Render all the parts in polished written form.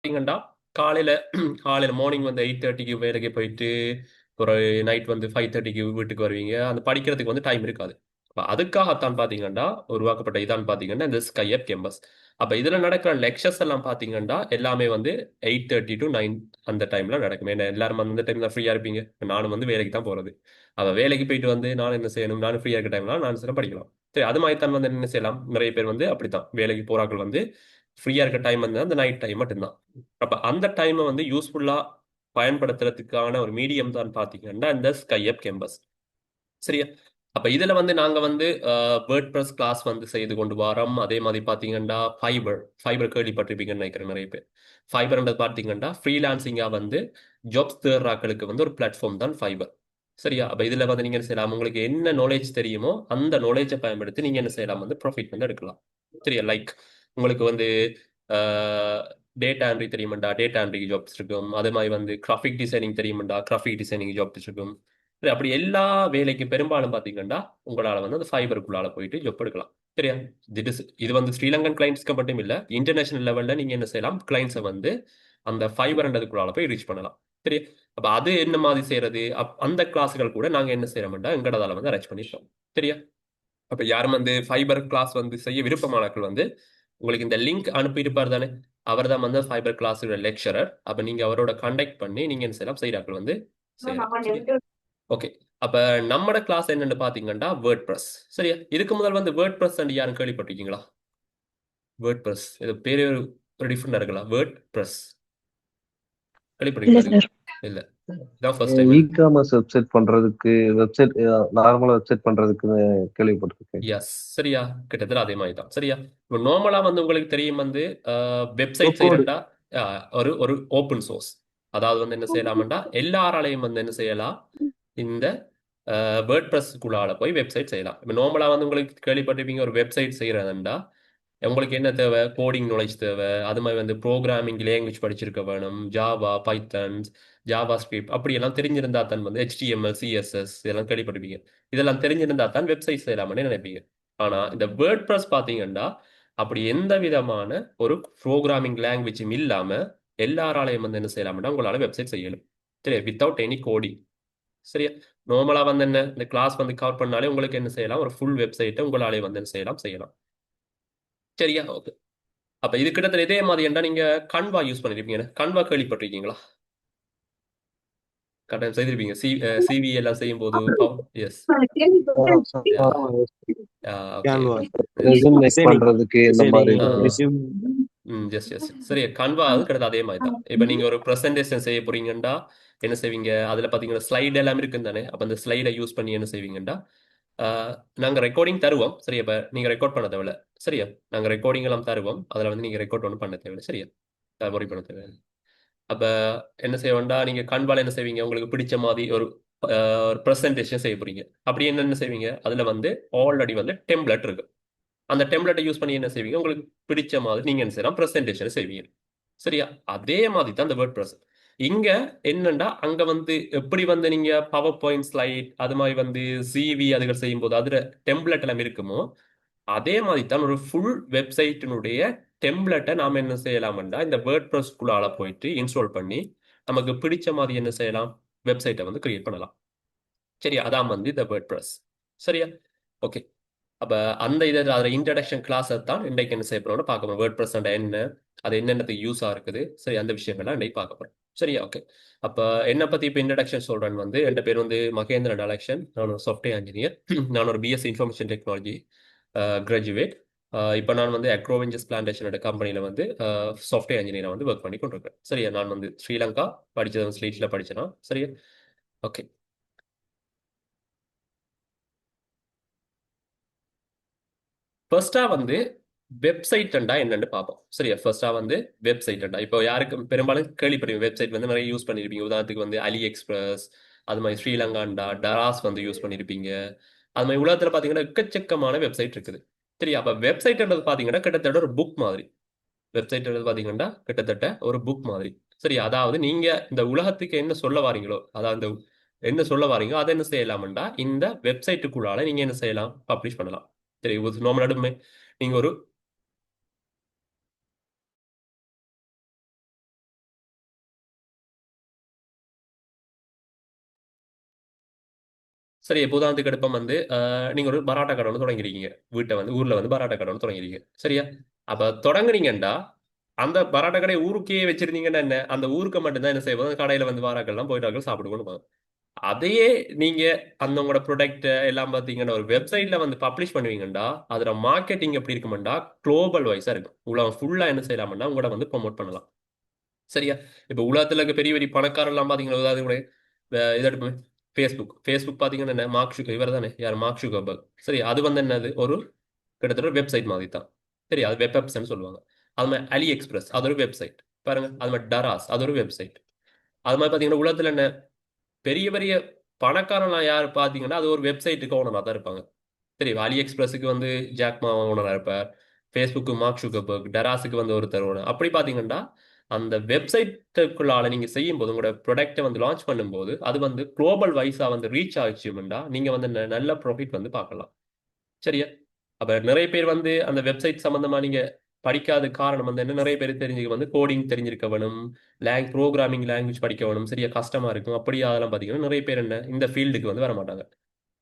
பார்த்தீங்கன்னா காலையில காலையில மார்னிங் வந்து 8:30க்கு வேலைக்கு போயிட்டு ஒரு நைட் வந்து 5:30க்கு வீட்டுக்கு வருவீங்க. அந்த படிக்கிறதுக்கு வந்து டைம் இருக்காது. அப்ப அதுக்காகத்தான் பார்த்தீங்கன்னா, உருவாக்கப்பட்ட இதான் பார்த்தீங்கன்னா, இந்த ஸ்கைஅப் கேம்பஸ். அப்ப இதுல நடக்கிற லெக்சர்ஸ் எல்லாம் பார்த்தீங்கன்னா, எல்லாமே வந்து 8:30 to 9 அந்த டைம்ல நடக்கும். ஏன்னா எல்லாரும் அந்த டைம் தான் ஃப்ரீயா இருப்பீங்க. நானும் வந்து வேலைக்கு தான் போறது. அப்ப வேலைக்கு போயிட்டு வந்து நானும் என்ன செய்யணும்? நானும் ஃப்ரீயா இருக்க டைம்ல நான் சில படிக்கலாம். சரி அது மாதிரி தான் வந்து என்ன செய்யலாம்? நிறைய பேர் வந்து அப்படித்தான். வேலைக்கு போறார்கள் வந்து ஃப்ரீயா இருக்க டைம் வந்து அந்த நைட் டைம் மட்டும்தான். அப்ப அந்த டைமை வந்து யூஸ்ஃபுல்லா பயன்படுத்துறதுக்கான ஒரு மீடியம் தான் பாத்தீங்கன்னா இந்த ஸ்கைஅப் கேம்பஸ். சரியா? அப்ப இதுல வந்து நாங்க வந்து வேர்ட்பிரஸ் கிளாஸ் வந்து செய்து கொண்டு வரோம். அதே மாதிரி பாத்தீங்கன்னா ஃபைபர் கேள்விப்பட்டிருப்பீங்கன்னு நினைக்கிறேன் நிறைய பேர். ஃபைபர்ன்றது பாத்தீங்கன்னா ஃப்ரீலான்சிங்கா வந்து ஜாப்ஸ் தேடுறாக்களுக்கு வந்து ஒரு பிளாட்ஃபார்ம் தான் ஃபைபர். சரியா? அப்ப இதுல வந்து நீங்க என்ன செய்யலாம்? உங்களுக்கு என்ன நாலேஜ் தெரியுமோ அந்த நாலேஜை பயன்படுத்தி நீங்க என்ன செய்யலாம்? வந்து ப்ராஃபிட் வந்து எடுக்கலாம். சரியா? லைக் உங்களுக்கு வந்து டேட்டா என்ட்ரி தெரியுமாண்டா டேட்டா என்ட்ரி ஜாப்ஸ் இருக்கும். அதே மாதிரி வந்து கிராஃபிக் டிசைனிங் தெரியுமாண்டா கிராஃபிக் டிசைனிங் ஜாப்ஸ் இருக்கும். சரி, அப்படி எல்லா வேலைக்கு பெரும்பாலும் பாத்தீங்கன்னா உங்களால வந்து அந்த ஃபைபருக்குள்ளால போயிட்டு ஜாப் எடுக்கலாம். சரியா? இது வந்து ஸ்ரீலங்கன் கிளைண்ட்ஸ்க்கு மட்டும் இல்ல இன்டர்நேஷனல் லெவல்ல நீங்க என்ன செய்யலாம் கிளைண்ட்ஸை வந்து அந்த ஃபைபர்ன்றதுக்குள்ளால போய் ரீச் பண்ணலாம். சரியா? அப்ப அது என்ன மாதிரி செய்யறது அந்த கிளாஸ்கள் கூட நாங்க என்ன செய்யறோம்டா எங்கடதால வந்து அரேஞ்ச் பண்ணிட்டோம். சரியா? அப்ப யாரும் வந்து ஃபைபர் கிளாஸ் வந்து செய்ய விருப்பமானாக்கள் வந்து உங்களுக்கு இந்த லிங்க் அனுப்பியிருப்பார் தானே அவர் தான் வந்து ஃபைபர் கிளாஸோட லெக்சரர். அப்ப நீங்க அவரோட கான்டாக்ட் பண்ணி நீங்க என்ன செய்யலாம் செய்யறாக்கள் வந்து செய்யலாம். சரி, ஓகே. அப்ப நம்மட கிளாஸ் என்னன்னு பாத்தீங்கன்னா வேர்ட் பிரஸ். சரியா? இதுக்கு முதல் வந்து வேர்ட் பிரஸ் யாரும் கேள்விப்பட்டிருக்கீங்களா? வேர்ட் பிரஸ் இது பேரே ஒரு டிஃப்ரெண்டா இருக்கலாம். வேர்ட் பிரஸ் இல்ல கேள்விப்பட்டிருக்கீங்களா? சார். இல்ல, இதான் ஃபர்ஸ்ட் டைம். இ-காமர்ஸ் வெப்சைட் பண்றதுக்கு நார்மலா வெப்சைட் பண்றதுக்குன்னு கேள்விப்பட்டிருக்கேன். எஸ், சரியா? கிட்டத்தட்ட அதே மாதிரி தான். சரியா? இப்போ நார்மலா வந்து உங்களுக்கு தெரியும் வந்து வெப்சைட் கோட். செய்யறா ஒரு ஒரு ஓப்பன் சோர்ஸ். அதாவது வந்து என்ன செய்யலாம்டா எல்லாராலையும் வந்து என்ன செய்யலாம் இந்த வேர்ட் ப்ரெஸ்க்குள்ளால போய் வெப்சைட் செய்யலாம். இப்போ நார்மலா வந்து உங்களுக்கு கேள்விப்பட்டிருப்பீங்க ஒரு வெப்சைட் செய்யறதுண்டா உங்களுக்கு என்ன தேவை? கோடிங் நாலேஜ் தேவை. அது மாதிரி வந்து ப்ரோக்ராமிங் லாங்குவேஜ் படிச்சிருக்க வேணும். ஜாவா, பைத்தன்ஸ், ஜாவா ஸ்கிரிப்ட் அப்படியெல்லாம் தெரிஞ்சிருந்தா தான் வந்து HTML, CSS இதெல்லாம் கேள்விப்பட்டிருப்பீங்க. இதெல்லாம் தெரிஞ்சிருந்தா தான் வெப்சைட் செய்யலாம்னு நினைப்பீங்க. ஆனா இந்த வேர்ட் ப்ரெஸ் பார்த்தீங்கன்னா அப்படி எந்த விதமான ஒரு ப்ரோக்ராமிங் லாங்குவேஜும் இல்லாம எல்லாராலையும் வந்து என்ன செய்யலாம்னா உங்களால வெப்சைட் செய்யணும். சரியா? Without any coding. சரியா? நார்மலா வந்து என்ன இந்த கிளாஸ் வந்து கவர் பண்ணாலே உங்களுக்கு என்ன செய்யலாம் ஒரு ஃபுல் வெப்சைட்டை உங்களாலே வந்து என்ன செய்யலாம். சரியா? ஓகே. அப்ப இது கிட்டத்தட்ட இதே மாதிரி என்றா நீங்க கன்வா யூஸ் பண்ணிருப்பீங்க. கன்வா கேள்விப்பட்டிருக்கீங்களா? கட்டாயம் செய்திருப்பீங்க. CV எல்லாம் செய்யும் போது yes. Yeah, okay, Canva. Okay. Yes. Resume make Designing. பண்றதுக்கு இந்த Designing. மாதிரி Resume. எஸ். சரி, கன்வா அது கிட்டத்தட்ட அதே மாதிரி தான். இப்ப நீங்க ஒரு பிரசன்டேஷன் செய்ய போறீங்கன்னா என்ன செய்வீங்க? அதுல பாத்தீங்கன்னா ஸ்லைடு எல்லாம் இருக்கு தானே. அப்ப அந்த ஸ்லைடை யூஸ் பண்ணி என்ன செய்வீங்கன்னா ஆஹ், நாங்க ரெக்கார்டிங் தருவோம். சரியா? இப்ப நீங்க ரெக்கார்ட் பண்ண தேவையில்ல. சரியா? நாங்க ரெக்கார்டிங் எல்லாம் தருவோம். அதுல வந்து நீங்க ரெக்கார்ட் ஒன்றும் பண்ண தேவையில்லை. சரியா? worry பண்ண தேவையில்லை. அப்ப என்ன செய்ய வேண்டாம் நீங்க கண்பால என்ன செய்வீங்க உங்களுக்கு பிடிச்ச மாதிரி ஒரு ப்ரெசன்டேஷன் செய்ய போறீங்க. அப்படி என்னென்ன செய்வீங்க அதுல வந்து ஆல்ரெடி வந்து டெம்ப்ளேட் இருக்கு. அந்த டெம்ப்ளேட்டை யூஸ் பண்ணி என்ன செய்வீங்க உங்களுக்கு பிடிச்ச மாதிரி நீங்க என்ன செய்யலாம் ப்ரெசன்டேஷன் செய்வீங்க. சரியா? அதே மாதிரி தான் இந்த வேர்ட் ப்ரெஸ். இங்க என்னண்டா அங்க வந்து எப்படி வந்து நீங்க பவர் பாயிண்ட் ஸ்லைட் அது மாதிரி வந்து CV அதுகள் செய்யும் போது அதுல டெம்ப்ளேட் எல்லாம் இருக்குமோ அதே மாதிரி தான் ஒரு ஃபுல் வெப்சைட்டினுடைய டெம்ப்ளேட்டை நாம என்ன செய்யலாம்டா இந்த வேர்ட் ப்ரெஸ்க்குள்ளால போயிட்டு இன்ஸ்டால் பண்ணி நமக்கு பிடிச்ச மாதிரி என்ன செய்யலாம் வெப்சைட்டை வந்து கிரியேட் பண்ணலாம். சரியா? அதான் வந்து இந்த வேர்ட் ப்ரெஸ். சரியா? ஓகே. அப்ப அந்த இதை அதில் இன்ட்ரடக்ஷன் கிளாஸை தான் இன்றைக்கு என்ன செய்ய போறோம்னு பார்க்க போறோம். வேர்ட் ப்ரெஸ் என்ன அது என்னென்னத்துக்கு யூஸாக இருக்குது. சரி, அந்த விஷயங்கள்லாம் இன்னைக்கு பார்க்க போறோம். சரியா? ஓகே. அப்ப என்னை பத்தி இப்போ இன்ட்ரடக்ஷன் சொல்றேன் வந்து என் பேர் வந்து மகேந்திரன் அலெக்ஷன். நான் ஒரு சாஃப்ட்வேர் இன்ஜினியர். நான் ஒரு BSc இன்ஃபர்மேஷன் டெக்னாலஜி கிராஜுவேட். இப்போ நான் வந்து அக்ரோவெஞ்சர்ஸ் பிளான்டேஷனோட கம்பெனியில் வந்து சாஃப்ட்வேர் இன்ஜினியராக வந்து ஒர்க் பண்ணி கொண்டிருக்கேன். சரியா? நான் வந்து ஸ்ரீலங்கா படித்தது வந்து ஸ்லீட்டில் படிச்சேனா. சரியா? ஓகே. ஃபர்ஸ்டா வந்து வெப்சைட்ண்டா என்னன்னு பார்ப்போம். சரியா? ஃபர்ஸ்டா வந்து வெப்சைட்ண்டா இப்போ யாருக்கு பெரும்பாலும் கேள்விப்படுவீங்க வெப்சைட் வந்து நிறைய யூஸ் பண்ணியிருப்பீங்க. உதாரணத்துக்கு வந்து அலி எக்ஸ்பிரஸ் அது மாதிரி ஸ்ரீலங்காண்டா டராஸ் வந்து யூஸ் பண்ணியிருப்பீங்க. அது மாதிரி உலகத்தில் பார்த்தீங்கன்னா எக்கச்சக்கமான வெப்சைட் இருக்குது. சரியா? அப்போ வெப்சைட்ன்றது பார்த்தீங்கன்னா கிட்டத்தட்ட ஒரு புக் மாதிரி. வெப்சைட்ன்றது பார்த்தீங்கன்னா கிட்டத்தட்ட ஒரு புக் மாதிரி. சரியா? அதாவது நீங்க இந்த உலகத்துக்கு என்ன சொல்ல வாரீங்களோ அதாவது என்ன சொல்ல வாரீங்களோ அதை என்ன செய்யலாம்டா இந்த வெப்சைட்டுக்குள்ளால நீங்க என்ன செய்யலாம் பப்ளிஷ் பண்ணலாம். சரி, நார்மலாக நீங்க ஒரு சரி இப்போ உதாரணத்துக்கு எடுப்போம் வந்து நீங்க ஒரு பராட்டா கடை ஒன்று தொடங்கிருக்கீங்க. வீட்டை வந்து ஊர்ல வந்து பராட்டா கடை ஒன்று தொடங்கிருக்கீங்க. சரியா? அப்ப தொடங்குனீங்கன்னா அந்த பராட்டா கடை ஊருக்கே வச்சிருந்தீங்கன்னா என்ன, அந்த ஊருக்கு மட்டும்தான் என்ன செய்வோம், கடையில வந்து வாராக்கள்லாம் போயிட்டார்கள் சாப்பிடுவோம் போகும். அதையே நீங்க அந்த உங்களோட ப்ராடக்ட் எல்லாம் பார்த்தீங்கன்னா ஒரு வெப்சைட்ல வந்து பப்ளிஷ் பண்ணுவீங்கடா, அதுல மார்க்கெட்டிங் எப்படி இருக்குமெண்டா குளோபல் வைஸா இருக்கும். உலகம் ஃபுல்லா என்ன செய்யலாம்னா உங்களோட வந்து ப்ரொமோட் பண்ணலாம். சரியா? இப்ப உலகத்துல இருக்க பெரிய பெரிய பணக்காரர் எல்லாம் பாத்தீங்கன்னா உதாரணத்துக்கு கூட இதை எடுப்போமே, ஃபேஸ்புக் பாத்தீங்கன்னா என்ன, இவர் தானே யார், மார்க் ஷுகர்பர்க். சரி, அது வந்து என்னது, ஒரு கிட்டத்தட்ட ஒரு வெப்சைட் மாதிரி தான். சரி, அது வெப் ஆப்ஸ்ன்னு சொல்லுவாங்க. அது மாதிரி அலி எக்ஸ்பிரஸ் அது ஒரு வெப்சைட் பாருங்க. அது மாதிரி டராஸ் அது ஒரு வெப்சைட். அது மாதிரி பாத்தீங்கன்னா உலகத்துல என்ன பெரிய பெரிய பணக்காரன்லாம் யார் பாத்தீங்கன்னா அது ஒரு வெப்சைட்டுக்கு ஓனரா தான் இருப்பாங்க. சரி, அலி எக்ஸ்பிரஸுக்கு வந்து ஜாக்மா ஓனரா இருப்பார். ஃபேஸ்புக்கு மார்க் ஷுகர்பர்க், டெராஸுக்கு வந்து ஒருத்தர் ஓனர். அப்படி பாத்தீங்கன்னா அந்த வெப்சைட்டுக்குள்ளால நீங்க செய்யும் போது உங்களோட ப்ராடக்ட்டை வந்து லான்ச் பண்ணும்போது அது வந்து குளோபல் வைஸா வந்து ரீச் ஆச்சுமெண்டா நீங்க வந்து நல்ல ப்ராஃபிட் வந்து பார்க்கலாம். சரியா? அப்ப நிறைய பேர் வந்து அந்த வெப்சைட் சம்பந்தமா நீங்க படிக்காத காரணம் வந்து என்ன, நிறைய பேர் தெரிஞ்சுக்க வந்து கோடிங் தெரிஞ்சிருக்க வேணும், ப்ரோக்ராமிங் லாங்குவேஜ் படிக்க வேணும். சரியா? கஷ்டமா இருக்கும். அப்படி அதெல்லாம் பாத்தீங்கன்னா நிறைய பேர் என்ன இந்த ஃபீல்டுக்கு வந்து வர மாட்டாங்க.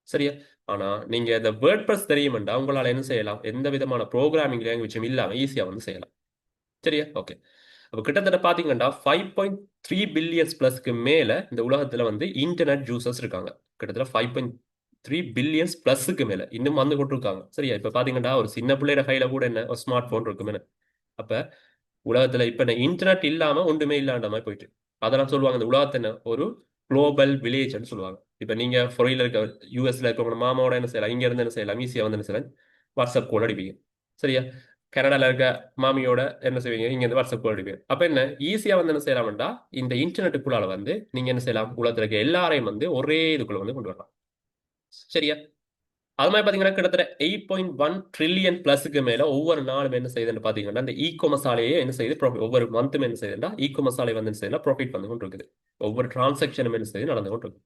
சரியா? ஆனா நீங்க இந்த வேர்ட்பிரஸ் தெரியுமெண்டா உங்களால என்ன செய்யலாம், எந்த விதமான ப்ரோக்ராமிங் லாங்குவேஜும் இல்லாம ஈஸியா வந்து செய்யலாம். சரியா? ஓகே. அப்ப கிட்டத்தட்ட பாத்தீங்கன்னா 5.3 பில்லியன்ஸ் பிளஸ்க்கு மேல இந்த உலகத்துல வந்து இன்டர்நெட் யூசர்ஸ் இருக்காங்க. கிட்டத்தட்ட 5.3 பில்லியன்ஸ் பிளஸ்க்கு மேல இன்னும் வந்து கொண்டிருக்காங்க. சரியா? இப்ப பாத்தீங்கன்னா ஒரு சின்ன பிள்ளையோட கையில கூட என்ன ஒரு ஸ்மார்ட் போன் இருக்குமே. அப்ப உலகத்துல இப்ப இன்டர்நெட் இல்லாம ஒன்றுமே இல்லாண்ட மாதிரி போயிட்டு, அதெல்லாம் சொல்லுவாங்க இந்த உலகத்தை என்ன ஒரு குளோபல் வில்லேஜ்னு சொல்லுவாங்க. இப்ப நீங்க ஃபாரின்ல இருக்க யூஎஸ்ல இருக்க உங்க மாமாவோட என்ன செய்யலாம், இங்க இருந்து என்ன செய்யலாம், ஈஸியா வந்து என்ன செய்யலாம், வாட்ஸ்அப் கால் அடிப்பீங்க. சரியா? கனடால இருக்க மாமியோட என்ன செய்வீங்க, இங்க இருந்து வாட்ஸ்அப் கால் அடிப்பீங்க. அப்ப என்ன ஈஸியா வந்து என்ன செய்யலாம்டா, இந்த இன்டர்நெட்டுக்குள்ளால வந்து நீங்க என்ன செய்யலாம், உலகத்துல இருக்க எல்லாரையும் வந்து ஒரே இதுக்குள்ள வந்து கொண்டு வரலாம். சரியா? அது மாதிரி பாத்தீங்கன்னா கிட்டத்தட்ட 8.1 ட்ரில்லியன் பிளஸுக்கு மேல ஒவ்வொரு நாளும் என்ன செய்யுதுன்னு பாத்தீங்கன்னா இந்த இ காமர்ஸ் ஆலையே என்ன செய்யுது, ஒவ்வொரு மந்த்தும் என்ன செய்யுதுன்னா இ காமர்ஸ் ஆலை வந்து என்ன செய்யுதுன்னா ப்ராஃபிட் வந்து கொண்டு இருக்குது. ஒவ்வொரு டிரான்சாக்ஷனும் என்ன செய்யுது, நடந்து கொண்டு இருக்கு.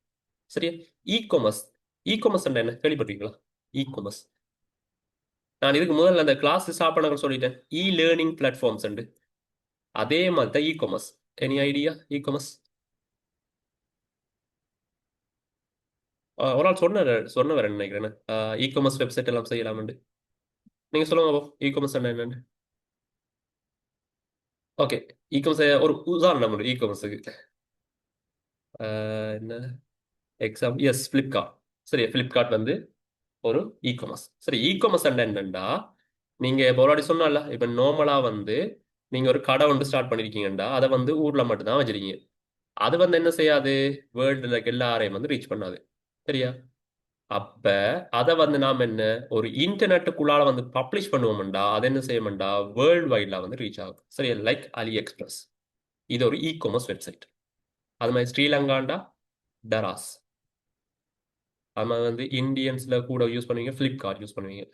சரியா? இ காமர்ஸ் இ காமர்ஸ் என்ன கேள்விப்பட்டீங்களா? இ காமர்ஸ் நான் இதுக்கு முதல்ல அந்த கிளாஸ் ஸ்டார்ட் சொல்லிட்டேன், இ லேர்னிங் பிளாட்ஃபார்ம்ஸ் உண்டு. அதே மாதிரி தான் e commerce. Any idea e commerce? ஒரு ஆள் சொன்னவர் நினைக்கிறேன், இ காமர்ஸ் வெப்சைட் எல்லாம் செய்யலாம்னு. நீங்க சொல்லுங்க இ காமர்ஸ் என்னன்னு. ஓகே. இ காமர்ஸ் ஒரு உதாரணம் உண்டு இ காமர்ஸுக்கு. என்ன எக்ஸாம், எஸ் ஃப்ளிப்கார்ட். சரி, ஃப்ளிப்கார்ட் வந்து ஒரு இ காமர்ஸ். சரி, இ காமர்ஸ் என்னன்னா நீங்க இப்போ ஆல்ரெடி சொன்னால இப்போ நார்மலா வந்து நீங்க ஒரு கடை வந்து ஸ்டார்ட் பண்ணிருக்கீங்கடா, அதை வந்து ஊர்ல மட்டும் தான் வச்சிருக்கீங்க. அது வந்து என்ன செய்யாது, வேர்ல்டுல எல்லாரையும் வந்து ரீச் பண்ணாது. சரியா? அப்ப அதை வந்து நாம என்ன ஒரு இன்டர்நெட்டுக்குள்ளால வந்து பப்ளிஷ் பண்ணுவோம்டா, அது என்ன செய்யணும்டா வேர்ல்டு வைட்ல வந்து ரீச் ஆகும். சரியா? லைக் அலி எக்ஸ்பிரஸ் இது ஒரு இ காமர்ஸ் வெப்சைட். அது மாதிரி ஸ்ரீலங்காண்டா டராஸ். அது மாதிரி வந்து இந்தியன்ஸ்ல கூட யூஸ் பண்ணுவீங்க, ஃபிளிப்கார்ட் யூஸ் பண்ணுவீங்க.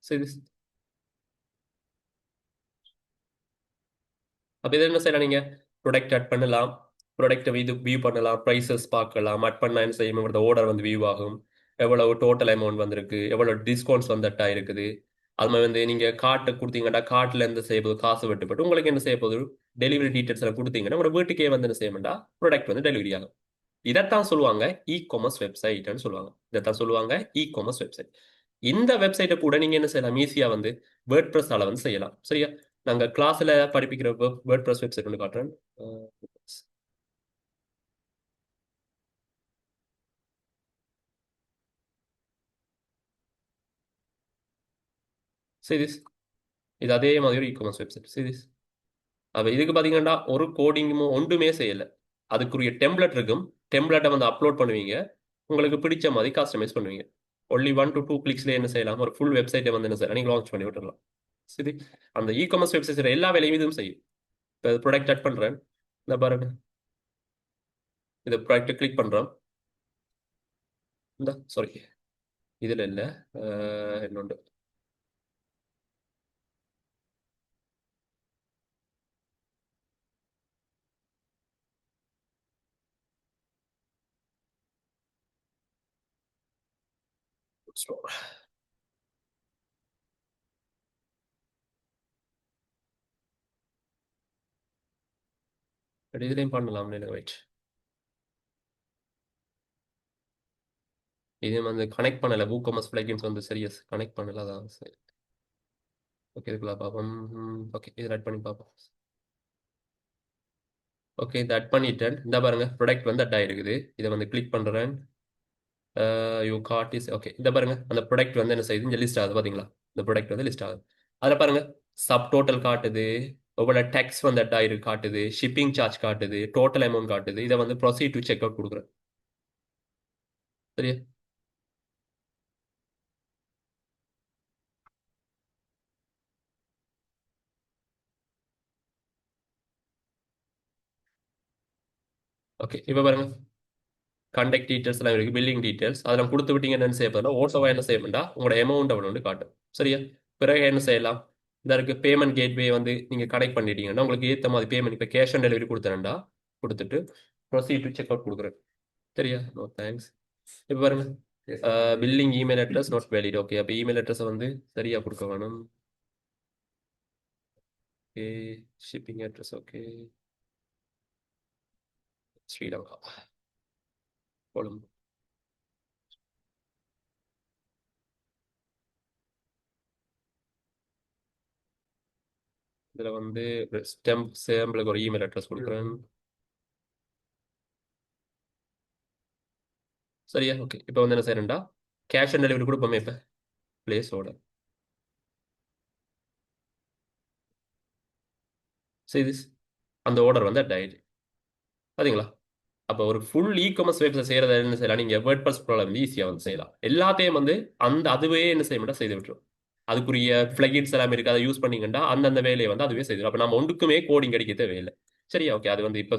சரி, அப்ப இது என்ன செய்யலாம், நீங்க ப்ராடக்ட் ஆட் பண்ணலாம், ப்ராடக்ட்டை இது வியூ பண்ணலாம், ப்ரைசஸ் பார்க்கலாம், ஆட் பண்ணா என்ன செய்யும், உங்களோட ஆர்டர் வந்து வியூ ஆகும், எவ்வளவு டோட்டல் அமௌண்ட் வந்திருக்கு, எவ்வளவு டிஸ்கவுண்ட்ஸ் வந்துட்டா இருக்குது. அது மாதிரி வந்து நீங்க கார்ட்டை கொடுத்தீங்கன்னா கார்ட்ல இருந்து செய்ய போது காசு வெட்டுப்பட்டு உங்களுக்கு என்ன செய்ய போகுது, டெலிவரி டீட்டெயில்ஸ் எல்லாம் கொடுத்தீங்கன்னா உங்களோட வீட்டுக்கே வந்து என்ன செய்யணும்டா ப்ராடக்ட் வந்து டெலிவரி ஆகும். இதைத்தான் சொல்லுவாங்க இ காமர்ஸ் வெப்சைட்னு சொல்லுவாங்க. இதைத்தான் சொல்லுவாங்க இ காமர்ஸ் வெப்சைட். இந்த வெப்சைட்டை கூட நீங்க என்ன செய்யலாம், ஈஸியா வந்து வேர்ட்பிரஸால வந்து செய்யலாம். சரியா? நாங்க கிளாஸ்ல படிப்பிக்கிற வேர்ட்பிரஸ் வெப்சைட் ஒன்று காட்டுறேன். அஹ் சரி, இது அதே மாதிரி ஒரு இ காமர்ஸ் வெப்சைட். சரி, அப்ப இதுக்கு பாத்தீங்கன்னா ஒரு கோடிங்கும் ஒன்றுமே செய்யல. அதுக்குரிய டெம்ப்ளேட் இருக்கும். டெம்ப்ளேட்டை வந்து அப்லோட் பண்ணுவீங்க, உங்களுக்கு பிடிச்ச மாதிரி கஸ்டமைஸ் பண்ணுவீங்க. ஒன்லி 1 to 2 கிளிக்ஸ்ல என்ன செய்யலாம், ஒரு ஃபுல் வெப்சைட்டை வந்து என்ன செய்யலாம், நீங்க லான்ச் பண்ணி விட்டுறலாம். சரி, அந்த இ காமர்ஸ் வெப்சைட் எல்லா வேலையும் இதுவும் செய்யும். இப்போ ப்ராடக்ட் ஆட் பண்றேன், இந்த பாருங்க, இந்த ப்ராடக்ட் கிளிக் பண்றோம். இந்த சாரி, இதுல இல்ல, இன்னொன்று. இதுலையும் பண்ணலாம் வெயிட். இது வந்து கனெக்ட் பண்ணல, WooCommerce plugins வந்து சரியா கனெக்ட் பண்ணல, அதான் சரி. ஓகே, இதுக்குள்ள பார்ப்போம். ஓகே, இது ஆட் பண்ணி பார்ப்போம். ஓகே, இதை ஆட் பண்ணிட்டேன். இந்த பாருங்க, ப்ராடக்ட் வந்து அட் ஆயிருக்குது. இதை வந்து கிளிக் பண்றேன். You card is okay. இந்த பாருங்க, அந்த ப்ராடக்ட் வந்து என்ன செய்யுது, இங்க லிஸ்ட் ஆகுது பாத்தீங்களா? இந்த ப்ராடக்ட் வந்து லிஸ்ட் ஆகுது. அதில் பாருங்க, சப் டோட்டல் காட்டுது, ஒவ்வொரு டேக்ஸ் வந்து அட் ஆயிருக்கு காட்டுது, ஷிப்பிங் சார்ஜ் காட்டுது, டோட்டல் அமௌண்ட் காட்டுது. இதை வந்து ப்ரொசீட் டு செக் அவுட் கொடுக்குறேன். சரியா? ஓகே, இப்போ பாருங்க, கான்டாக்ட் டீட்டெயில்ஸ் எல்லாம் இருக்கு, பில்லிங் டீட்டெயில்ஸ் அதெல்லாம் கொடுத்து விட்டீங்க. என்ன செய்ய போறோம், ஓட்டோவா என்ன செய்யணும்டா உங்களோட அமௌண்ட் அவ்வளோ வந்து காட்டும். சரியா? பிறகு என்ன செய்யலாம், இந்த இருக்கு பேமெண்ட் கேட்வே வந்து நீங்க கனெக்ட் பண்ணிட்டீங்கன்னா உங்களுக்கு ஏற்ற மாதிரி பேமெண்ட் இப்போ கேஷ் ஆன் டெலிவரி கொடுத்தேன்டா, கொடுத்துட்டு ப்ரொசீட் டு செக் அவுட் கொடுக்குறேன். சரியா? No thanks. இப்போ பாருங்க, billing email address not valid. Okay, அப்போ இமெயில் அட்ரஸை வந்து சரியா கொடுக்க வேணும். Okay, shipping address okay, Sri Lanka, Colombo. இதுல வந்து ஸ்டெம்ப் சேம்பிளுக்கு ஒரு இமெயில் அட்ரஸ் கொடுக்குறேன். சரியா? ஓகே, இப்போ வந்து என்ன செய்யறேன்டா, கேஷ் ஆன் டெலிவரி கொடுப்போமே. இப்போ பிளேஸ் ஆர்டர் சரி, அந்த ஆர்டர் வந்து அட் ஆயிடுச்சு. பாத்தீங்களா? அப்போ ஒரு ஃபுல் இ-காமர்ஸ் வெப்சைட் செய்யறத என்ன செய்யலாம், நீங்க வேர்ட்பிரஸ் ப்ரோல வந்து ஈஸியா வந்து செய்யலாம். எல்லாத்தையும் வந்து அந்த அதுவே என்ன செய்ய மாட்டா செய்து விட்டுரும். அதுக்குரிய பிளகின்ஸ் எல்லாம் இருக்கு, அதை யூஸ் பண்ணீங்கன்னா அந்தந்த வேலையை வந்து அதுவே செய்யும். அப்ப நம்ம ஒன்றுக்குமே கோடிங் அடிக்க தேவையில்லை. சரியா? ஓகே, அது வந்து இப்ப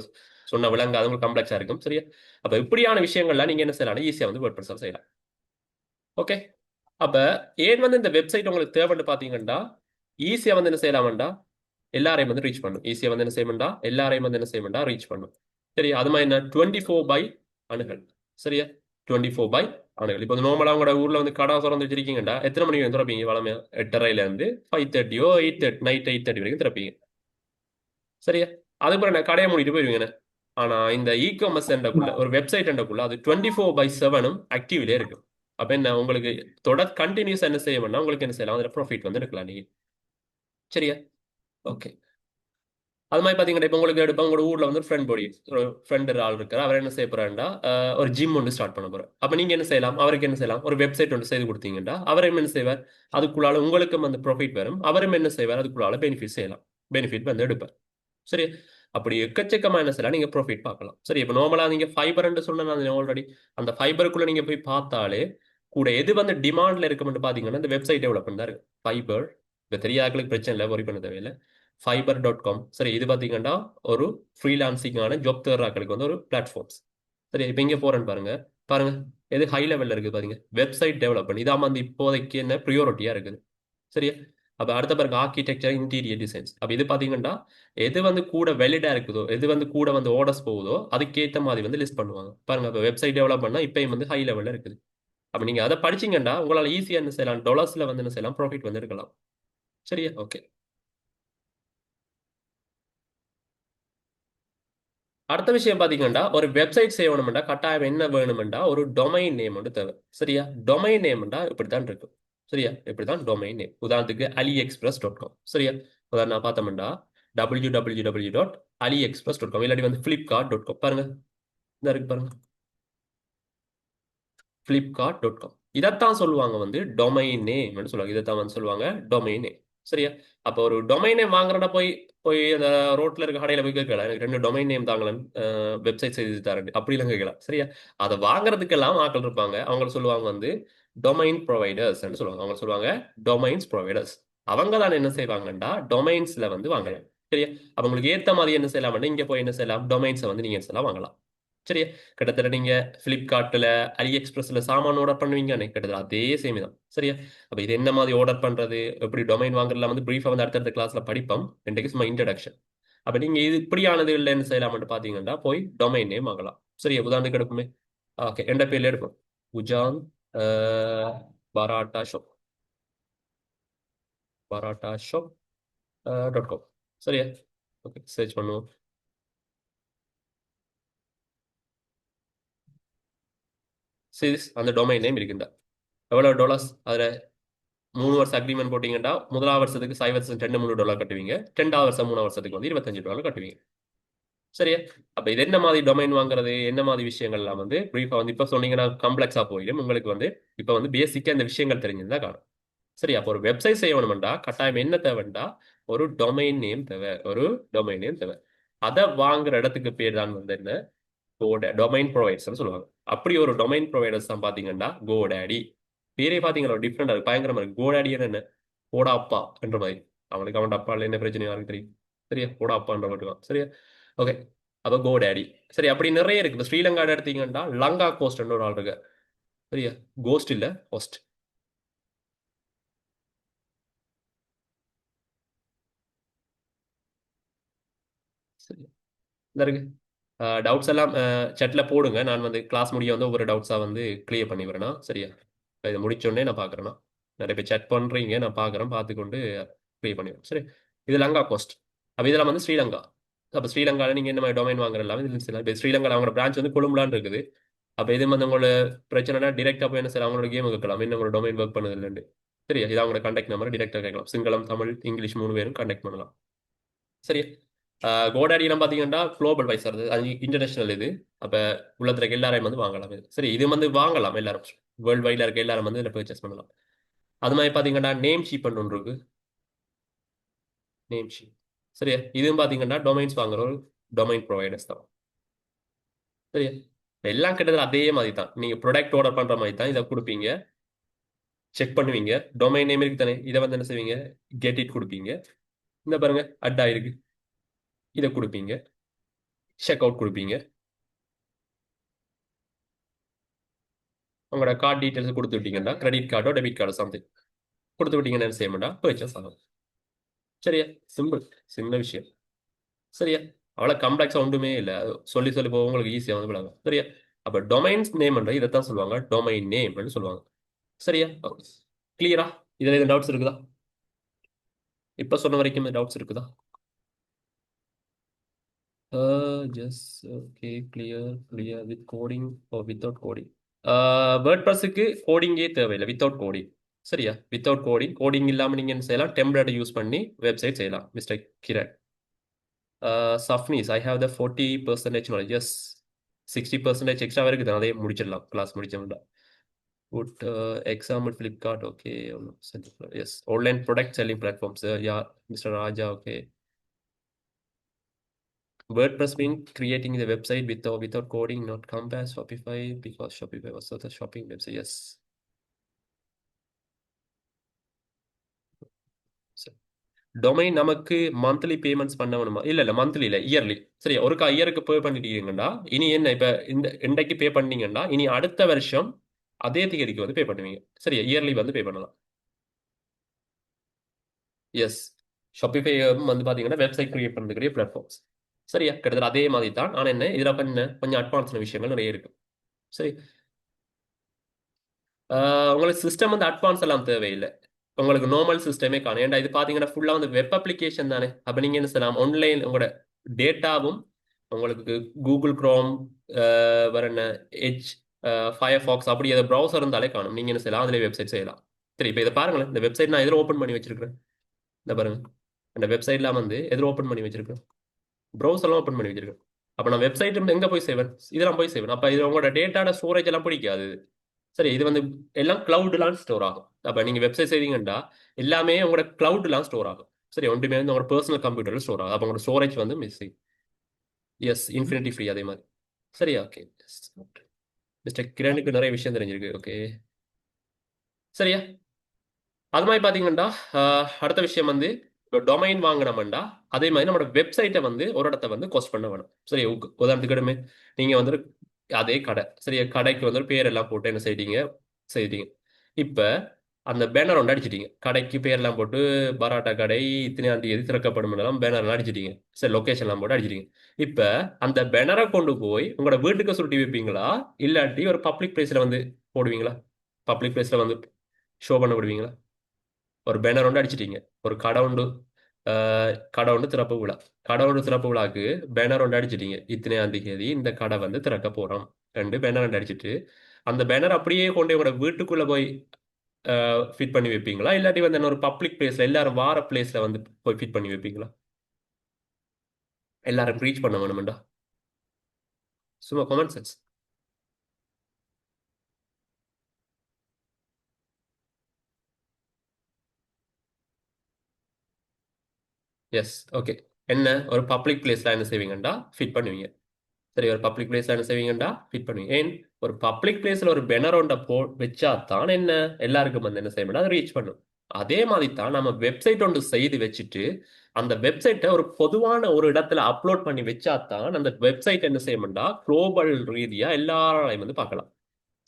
சொன்ன விலங்கு அது உங்களுக்கு கம்ப்ளெக்ஸா இருக்கும். சரியா? அப்ப இப்படியான விஷயங்கள்லாம் நீங்க என்ன செய்யலாம், ஈஸியா வந்து வேர்ட்பிரஸ் செய்யலாம். ஓகே, அப்ப ஏன் வந்து இந்த வெப்சைட் உங்களுக்கு தேவைன்னு பாத்தீங்கன்னா, ஈஸியா வந்து என்ன செய்யலாம்டா, எல்லாரையும் வந்து ரீச் பண்ணும். ஈஸியா வந்து என்ன செய்யணும்டா, எல்லாரையும் வந்து என்ன செய்யணும்டா, ரீச் பண்ணும். சரியா? அது மாதிரி என்ன 24/7 அணுகல். சரியா? 24/7 அணுகல். இப்போ நார்மலா உங்களோட ஊர்ல வந்து கடை திறந்து வச்சிருக்கீங்கடா, எத்தனை மணிக்கு வந்து திறப்பீங்க? வளமையா 8:30ல இருந்து 5:30 8:30 நைட் 8:30 வரைக்கும் திறப்பீங்க. சரியா? அதுக்கப்புறம் என்ன, கடையை மூடிட்டு போயிருவீங்க. ஆனா இந்த இ-காமர்ஸ் எண்டக்குள்ள ஒரு வெப்சைட் எண்டக்குள்ள அது 24/7 ஆக்டிவ்லயே இருக்கும். அப்ப என்ன உங்களுக்கு தொடர் கண்டினியூஸ் என்ன செய்யணும்னா உங்களுக்கு என்ன செய்யலாம், அதுல ப்ராஃபிட் வந்து எடுக்கலாம் நீங்க. சரியா? ஓகே, அது மாதிரி பாத்தீங்கன்னா இப்போ உங்களுக்கு எடுப்போம், உங்களோட ஊர்ல வந்து ஃப்ரெண்ட் பொடி ஒரு ஃப்ரெண்ட் ஆள் இருக்காரு. அவர் என்ன செய்ய போறாருன்னா ஒரு ஜிம் ஒன்று ஸ்டார்ட் பண்ண போறாரு. அப்ப நீங்க என்ன செய்யலாம், அவருக்கு என்ன செய்யலாம், ஒரு வெப்சைட் ஒன்று செய்து கொடுத்தீங்கன்னா அவர் என்ன செய்வார், அதுக்குள்ளால உங்களுக்கும் அந்த ப்ராஃபிட் வரும், அவரும் என்ன செய்வார், அதுக்குள்ளால பெனிஃபிட் செய்யலாம், பெனிஃபிட் வந்து எடுப்பார். சரி, அப்படி எக்கச்சக்கமா என்ன செய்யலாம், நீங்க ப்ராஃபிட் பார்க்கலாம். சரி, இப்போ நார்மலா நீங்க ஃபைபர் சொன்னா ஆல்ரெடி அந்த ஃபைபருக்குள்ள நீங்க போய் பார்த்தாலே கூட எது வந்து டிமாண்ட்ல இருக்கும்னு பாத்தீங்கன்னா இந்த வெப்சைட் டெவலப்மெண்ட் தான் இருக்கு. ஃபைபர் இப்போ தெரியாதவங்களுக்கு பிரச்சனை இல்லை, ஒரி பண்ண தேவையில்லை. fiber.com. சரி, இது பாத்தீங்கன்னா ஒரு ஃப்ரீலான்சிங்கான ஜாப் தேடுறாக்களுக்கு வந்து ஒரு பிளாட்ஃபார்ம்ஸ். சரி, இப்போ இங்க போறேன்னு பாருங்க. பாருங்க, எது ஹை லெவல்ல இருக்குது பாத்தீங்க, வெப்சைட் டெவலப்மெண்ட். இதாம வந்து இப்போதைக்கு என்ன ப்ரியோரிட்டியா இருக்குது. சரியா? அப்ப அடுத்த பாருங்க, ஆர்கிடெக்சர் இன்டீரியர் டிசைன்ஸ். அப்ப இது பாத்தீங்கன்னா எது வந்து கூட வெலிடா இருக்குதோ, எது வந்து கூட வந்து ஆர்டர்ஸ் போகுதோ அதுக்கேற்ற மாதிரி வந்து லிஸ்ட் பண்ணுவாங்க. பாருங்க, இப்போ வெப்சைட் டெவலப் பண்ணா இப்பயும் வந்து ஹை லெவல்ல இருக்குது. அப்ப நீங்க அதை படிச்சீங்கன்னா உங்களால ஈஸியா என்ன செய்யலாம், டாலர்ஸ்ல வந்து என்ன செய்யலாம், ப்ராஃபிட் வந்து எடுக்கலாம். சரியா? ஓகே, அடுத்த விஷயம் பாத்தீங்கன்னா ஒரு வெப்சைட் செய்யணும்டா கட்டாயம் என்ன வேணும்டா, ஒரு டொமைன் நேம் வந்து தேவை. சரியா? டொமைன் நேம்டா இப்படித்தான் இருக்கும். சரியா? இப்படித்தான் டொமைன் நேம். உதாரணத்துக்கு AliExpress.com. சரியா? உதாரணம் பார்த்தோம்டா www.aliexpress.com இல்லாட்டி வந்து flipkart.com. பாருங்க, இந்த இருக்கு பாருங்க, flipkart.com. இதைத்தான் சொல்லுவாங்க வந்து டொமைன் நேம் சொல்லுவாங்க. இதைத்தான் வந்து சொல்லுவாங்க டொமைன் நேம். சரியா? அப்போ ஒரு டொமைன் நேம் வாங்குறதா போய் போய் அந்த ரோட்ல இருக்க கடையில போய் கேட்கலாம், எனக்கு 2 டொமைன் நேம் தாங்களேன், வெப்சைட் செய்து தரேன் அப்படிலாம் கேட்கலாம். சரியா? அதை வாங்குறதுக்கெல்லாம் ஆட்கள் இருப்பாங்க, அவங்க சொல்லுவாங்க வந்து டொமைன் ப்ரொவைடர்ஸ் சொல்லுவாங்க. அவங்க சொல்லுவாங்க டொமைன்ஸ் ப்ரொவைடர்ஸ். அவங்க தான் என்ன செய்வாங்கன்னா டொமைன்ஸ்ல வந்து வாங்கலாம். சரியா? அவங்களுக்கு ஏத்த மாதிரி என்ன செய்யலாம், இங்க போய் என்ன செய்யலாம், டொமைன்ஸை வந்து நீங்க என்ன செய்யலாம், வாங்கலாம். சரியா? கிட்டத்தட்ட நீங்க பிளிப்கார்ட்ல அலி எக்ஸ்பிரஸ்ல சாமான் ஆர்டர் பண்ணுவீங்க, கிட்டத்தட்ட அதே சேம் தான். சரியா? அப்ப இது என்ன மாதிரி ஆர்டர் பண்றது, எப்படி டொமைன் வாங்குறதுல வந்து பிரீஃபா வந்து அடுத்தடுத்த கிளாஸ்ல படிப்போம். இன்றைக்கு சும்மா இன்ட்ரடக்ஷன். அப்ப நீங்க இது இப்படியானது இல்லை என்ன செய்யலாம்னு பாத்தீங்கன்னா போய் டொமைன் நேம் வாங்கலாம். சரியா? உதாரணத்துக்கு எடுப்போமே. ஓகே, எந்த பேர்ல எடுப்போம், Ujan parotta shop, parotta shop .com. சரியா? ஓகே, சர்ச் பண்ணுவோம். சிஸ் அந்த டொமைன் நேம் இருக்குண்டா எவ்வளோ டாலர்ஸ் அதில் 3 வருஷம் அக்ரிமெண்ட் போட்டிங்கன்னா முதலாம் வருஷத்துக்கு 5% $2 3 கட்டுவீங்க, 2வது வருஷம் 3 வருஷத்துக்கு வந்து $25 கட்டுவீங்க. சரியா? அப்ப இது என்ன மாதிரி டொமைன் வாங்குறது, என்ன மாதிரி விஷயங்கள்லாம் வந்து பிரீஃபா வந்து இப்ப சொன்னீங்கன்னா காம்ப்ளெக்ஸா போயிடும் உங்களுக்கு வந்து. இப்ப வந்து பேசிக்கா இந்த விஷயங்கள் தெரிஞ்சிருந்தா காணும். சரி, அப்போ ஒரு வெப்சைட் செய்யணும்டா கட்டாயம் என்ன தேவைண்டா, ஒரு டொமைன் நேம் தேவை, ஒரு டொமைன் நேம் தேவை. அதை வாங்குற இடத்துக்கு பேர் தான் வந்து என்ன, டொமைன் ப்ரொவைடர்ஸ் சொல்லுவாங்க. அப்படி ஒரு டொமைன் ப்ரொவைடர்ஸ் தான் பாத்தீங்கன்னா கோடாடி. பேரே பாத்தீங்கன்னா டிஃப்ரெண்டா இருக்கு, பயங்கரமா இருக்கு. கோடாடி என்ன, போடா அப்பா என்ற மாதிரி. அவனுக்கு அவன் அப்பால என்ன பிரச்சனை யாருக்கு தெரியும். சரியா, போடா அப்பான்ற மட்டும் சரியா. ஓகே, அப்ப கோடாடி. சரி, அப்படி நிறைய இருக்கு. இப்போ ஸ்ரீலங்கா எடுத்தீங்கன்னா லங்கா கோஸ்ட்ன்ற ஒரு ஆள் இருக்கு. சரியா, கோஸ்ட் இல்ல ஹோஸ்ட். சரி, இந்த இருக்கு. டவுட்ஸ் எல்லாம் chatல போடுங்க. நான் வந்து கிளாஸ் முடிய வந்து ஒவ்வொரு டவுட்ஸா வந்து கிளியர் பண்ணி வரேனா. சரியா, இப்ப இதை முடிச்சோடனே நான் பார்க்குறேன்னா, நிறைய பேர் chat பண்றீங்க, நான் பார்க்குறேன், பார்த்துக்கொண்டு கிளியர் பண்ணிடுறேன். சரி, இது லங்கா கோஸ்ட். அப்போ இதெல்லாம் வந்து ஸ்ரீலங்கா. அப்போ ஸ்ரீலங்காவில் நீங்கள் என்ன மாதிரி டொமைன் வாங்குற எல்லாமே இதில் செய்யலாம். இப்போ ஸ்ரீலங்காவில் அவங்களோட பிரான்ச் வந்து கொழும்புலான்னு இருக்குது. அப்போ இது வந்து உங்களோட பிரச்சனைனா டிரெக்டாக போய் என்ன செய்யலாம், அவங்களோட கேம் வைக்கலாம், என்ன உங்களோட டொமைன் ஒர்க் பண்ணது இல்லைன்னு. சரியா, இது அவங்களோட கான்டாக்ட் நம்பர் டிரெக்டாக கேட்கலாம். சிங்களம், தமிழ், இங்கிலீஷ் 3 பேரும் கான்டாக்ட் பண்ணலாம். சரி, கோடாடிலாம் பார்த்தீங்கன்னா குளோபல் வைஸ் வருது, அது இன்டர்நேஷனல் இது. அப்போ உள்ளத்துல இருக்க எல்லாரையும் வந்து வாங்கலாம் இது. சரி, இது வந்து வாங்கலாம் எல்லாரும், வேர்ல்டு வைடில் இருக்க எல்லாரும் வந்து இதில் பர்ச்சேஸ் பண்ணலாம். அது மாதிரி பார்த்தீங்கன்னா நேம் ஷீப் ஒன்று இருக்கு. Name sheep. சரியா, இதுவும் பார்த்தீங்கன்னா டொமைன்ஸ் வாங்குற ஒரு டொமைன் ப்ரொவைடர்ஸ் தான். சரியா, எல்லாம் கிட்டத்தட்ட அதே மாதிரி தான். நீங்கள் ப்ராடக்ட் ஆர்டர் பண்ணுற மாதிரி தான் இதை கொடுப்பீங்க, செக் பண்ணுவீங்க. டொமைன் நேம் இருக்கு தானே, இதை வந்து என்ன செய்வீங்க, கெட் இட் கொடுப்பீங்க. இந்த பாருங்க அட்டா இருக்கு, இதை கொடுப்பீங்க. செக் அவுட் கொடுப்பீங்க. உங்களோட கார்டு டீட்டெயில்ஸ் கொடுத்து விட்டீங்கன்னா, கிரெடிட் கார்டோ டெபிட் கார்டோ சம்திங் கொடுத்து விட்டீங்கன்னா என்ன செய்ய மாட்டா, பர்ச்சேஸ் ஆகும். சரியா, சிம்பிள், சின்ன விஷயம். சரியா, அவ்வளோ காம்ப்ளெக்ஸாக ஒன்றுமே இல்லை. சொல்லி சொல்லி போக உங்களுக்கு ஈஸியாக வந்து விடாங்க. சரியா, அப்போ டொமைன்ஸ் நேம்ன்ற இதைத்தான் சொல்லுவாங்க, டொமைன் நேம்னு சொல்லுவாங்க. சரியா, கிளியரா? இதில் எதுவும் டவுட்ஸ் இருக்குதா? இப்போ சொன்ன வரைக்கும் டவுட்ஸ் இருக்குதா? Just okay, clear clear with coding oh without coding. வேர்ட்பிரஸுக்கு கோடிங்கே தேவையில்லை, வித்தவுட் கோடிங். சரியா, வித்தவுட் கோடிங், கோடிங் இல்லாமல் நீங்கள் என்ன செய்யலாம், டெம்ப்ளேட் யூஸ் பண்ணி வெப்சைட் செய்யலாம். மிஸ்டர் கிரண், சஃப்னீஸ் I have the 40% knowledge. Yes, 60% extra இருக்குது, அதே முடிச்சிடலாம் கிளாஸ் முடிச்சோம்னா. Good example Flipkart. Okay, yes, online product selling platforms. Yeah, mister Raja. Okay, WordPress means creating the website without coding, not Compass, Shopify, because Shopify was the shopping website. Yes. Domain நமக்கு monthly payments பண்ண வேணுமா? இல்ல monthly இல்ல, yearly. சரி, ஒரு இயருக்கு பே பண்ணிட்டீங்கன்னா இனி என்ன, இப்ப இந்த இன்றைக்கு பே பண்ணீங்கன்னா இனி அடுத்த வருஷம் அதே தேதிக்கு வந்து பே பண்ணுவீங்க. சரி, இயர்லி வந்து பே பண்ணலாம். எஸ், ஷாப்பிஃபை வந்து பாத்தீங்கன்னா வெப்சைட் கிரியேட் பண்ணுறதுக்குரிய பிளாட்ஃபார்ம்ஸ். சரியா, கிட்டத்தட்ட அதே மாதிரி தான். ஆனா என்ன, இதுல கொஞ்சம் அட்வான்ஸான விஷயங்கள் நிறைய இருக்கு. சரி, உங்களுக்கு சிஸ்டம் வந்து அட்வான்ஸ் எல்லாம் தேவையில்லை, உங்களுக்கு நார்மல் சிஸ்டமே காணும். ஏன்டா இது பார்த்தீங்கன்னா ஃபுல்லாக வந்து வெப் அப்ளிகேஷன் தானே. அப்போ நீங்கள் என்ன செய்யலாம், ஆன்லைன் உங்களோட டேட்டாவும் உங்களுக்கு கூகுள் குரோம், வேற என்ன, எட்ஜ், ஃபயர் ஃபாக்ஸ், அப்படி ஏதாவது ப்ரௌசர் இருந்தாலே காணும். நீங்கள் என்ன செய்யலாம், அதிலே வெப்சைட் செய்யலாம். சரி, இப்போ இதை பாருங்களேன், இந்த வெப்சைட் நான் எதில் ஓப்பன் பண்ணி வச்சிருக்கிறேன், இந்த பாருங்க. அந்த வெப்சைட்லாம் வந்து எதில் ஓப்பன் பண்ணி வச்சிருக்கேன், ப்ரௌசர்லாம் ஓப்பன் பண்ணி வச்சிருக்கேன். அப்போ நான் வெப்சைட் எங்கே போய் செய்வேன், இதெல்லாம் போய் செய்வேன். அப்போ இது உங்களோட டேட்டாட ஸ்டோரேஜ் எல்லாம் பிடிக்காது. சரி, இது வந்து எல்லாம் கிளவுட்லாம் ஸ்டோர் ஆகும். அப்போ நீங்கள் வெப்சைட் செய்வீங்கன்னா எல்லாமே உங்களோட கிளவுட்லாம் ஸ்டோர் ஆகும். சரி, ஒன்றுமே வந்து உங்களோட பர்சனல் கம்ப்யூட்டரில் ஸ்டோர் ஆகும். அப்போ உங்களோட ஸ்டோரேஜ் வந்து மிஸ். எஸ், இன்ஃபினிட்டி ஃப்ரீ அதே மாதிரி. சரியா, ஓகே. மிஸ்டர் கிரணுக்கு நிறைய விஷயம் தெரிஞ்சிருக்கு. ஓகே, சரியா. அது மாதிரி பார்த்தீங்கன்னா அடுத்த விஷயம் வந்து டொமைன் வாங்கினோம்டா அதே மாதிரி நம்மளோட வெப்சைட்டை வந்து ஒரு இடத்த வந்து கோஸ்ட் பண்ண வேணும். சரி, உதாரணத்துக்கு நீங்கள் வந்து அதே கடை, சரியா, கடைக்கு வந்து ஒரு பேரெல்லாம் போட்டு என்ன செய்தீங்க. இப்போ அந்த பேனர் ஒன்று அடிச்சிட்டீங்க, கடைக்கு பேர்லாம் போட்டு பராட்டா கடை இத்தனையாம் தேதி திறக்கப்படும் எல்லாம் பேனர்லாம் அடிச்சிட்டீங்க. சரி, லொக்கேஷன்லாம் போட்டு அடிச்சிட்டீங்க. இப்போ அந்த பேனரை கொண்டு போய் உங்களோட வீட்டுக்கு சுருட்டி வைப்பீங்களா, இல்லாட்டி ஒரு பப்ளிக் பிளேஸில் வந்து போடுவீங்களா, பப்ளிக் பிளேஸில் வந்து ஷோ பண்ண விடுவீங்களா? ஒரு பேனர் ஒன்று அடிச்சிட்டீங்க, ஒரு கடை ஒன்று திறப்பு விழா, கடை ஒன்று திறப்பு விழாக்கு பேனர் ஒன்று அடிச்சிட்டீங்க, இத்தனையாம் தேதி இந்த கடை வந்து திறக்க போகிறோம், ரெண்டு பேனர் ஒன்று அடிச்சிட்டு அந்த பேனர் அப்படியே கொண்டு உங்களோட வீட்டுக்குள்ள போய் ஃபிட் பண்ணி வைப்பீங்களா, இல்லாட்டி வந்து என்ன ஒரு பப்ளிக் பிளேஸ்ல எல்லாரும் வார பிளேஸ்ல வந்து போய் ஃபிட் பண்ணி வைப்பீங்களா? எல்லாரும் ரீச் பண்ண வேணுமெண்டா. சும்மா காமன் சென்ஸ். S, okay. என்ன ஒரு பப்ளிக் பிளேஸ்ல என்ன செய்வீங்கண்டா ஃபிட் பண்ணுவீங்க. சரி, ஒரு பப்ளிக் பிளேஸ்ல என்ன செய்வீங்கண்டா ஃபிட் பண்ணுவீங்க. ஏன் ஒரு பப்ளிக் பிளேஸ்ல ஒரு பெனர் ஒன்றை வச்சா தான் என்ன எல்லாருக்கும் வந்து என்ன செய்யணும்னா அதை ரீச் பண்ணும். அதே மாதிரி தான் நம்ம வெப்சைட் ஒன்று செய்து வச்சுட்டு அந்த வெப்சைட்டை ஒரு பொதுவான ஒரு இடத்துல அப்லோட் பண்ணி வச்சா தான் அந்த வெப்சைட் என்ன செய்யணும்டா குளோபல் ரீதியா எல்லாராலையும் வந்து பார்க்கலாம்.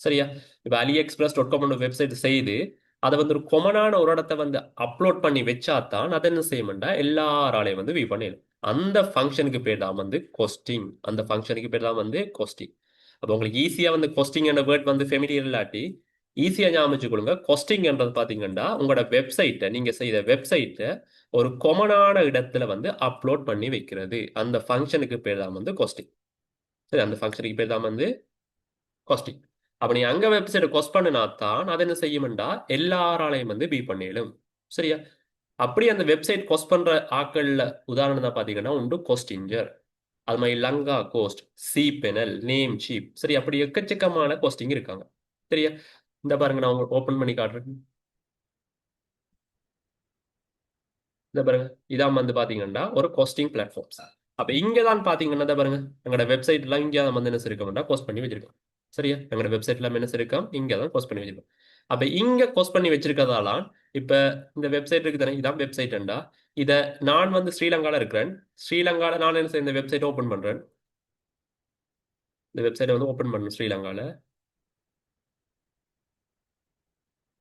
சரியா? இப்ப AliExpress.com வெப்சைட் செய்து அதை வந்து ஒரு கொமனான ஒரு இடத்த வந்து அப்லோட் பண்ணி வச்சாதான் அதை என்ன செய்யணும்டா எல்லாராலையும் வந்து வியூ பண்ணிடலாம். அந்த ஃபங்க்ஷனுக்கு பேர் தான் வந்து கொஸ்டிங். அந்த ஃபங்க்ஷனுக்கு பேர் தான் வந்து கொஸ்டிங். அப்போ உங்களுக்கு ஈஸியா வந்து கொஸ்டிங் என்ற வேர்ட் வந்து ஃபெமிலியர் இல்லாட்டி ஈஸியா ஞாபகம் வச்சுக்கொள்ளுங்க. கொஸ்டிங்ன்றது பாத்தீங்கன்னா உங்களோட வெப்சைட்டை, நீங்க செய்த வெப்சைட்டை ஒரு கொமனான இடத்துல வந்து அப்லோட் பண்ணி வைக்கிறது. அந்த ஃபங்க்ஷனுக்கு பேர் தான் வந்து கொஸ்டிங். சரி, அந்த ஃபங்க்ஷனுக்கு பேர் தான் வந்து கொஸ்டிங். அப்ப நீ அங்க வெப்சைட் கொஸ்ட் பண்ணினா தான் அது என்ன செய்யும்டா எல்லாராலையும் வந்து பி பண்ணிடும். சரியா? அப்படி அந்த வெப்சைட் கொஸ்ட் பண்ற ஆட்கள்ல உதாரணம் தான் பாத்தீங்கன்னா உண்டு கொஸ்டிஞ்சர், அது மாதிரி Lanka coast, cPanel, Namecheap. சரி, அப்படி எக்கச்சக்கமான கோஸ்டிங் இருக்காங்க. சரியா? இந்த பாருங்க, நான் உங்களுக்கு ஓபன் பண்ணி காட்டுறேன். இந்த பாருங்க, இதான் வந்து பாத்தீங்கன்னா ஒரு கோஸ்டிங் பிளாட்ஃபார்ம்ஸ். அப்ப இங்க தான் பாத்தீங்கன்னா இதை பாருங்க, எங்களோட வெப்சைட் எல்லாம் இங்க வந்து என்ன இருக்கோம்னா கோஸ்ட் பண்ணி வச்சிருக்கோம். சரியா? எங்களோட வெப்சைட்ல என்ன இருக்கோம், இங்க தான் கோஸ்ட் பண்ணி வச்சிருக்கோம். அப்ப இங்க கோஸ்ட் பண்ணி வச்சிருக்கதால இப்ப இந்த வெப்சைட் இருக்கு தானே, இதான் வெப்சைட்ண்டா. இத நான் வந்து ஸ்ரீலங்கால இருக்கிறேன். ஸ்ரீலங்கால நான் என்ன செய்ய இந்த வெப்சைட் ஓபன் பண்றேன். இந்த வெப்சைட்டை வந்து ஓபன் பண்ணணும் ஸ்ரீலங்கால.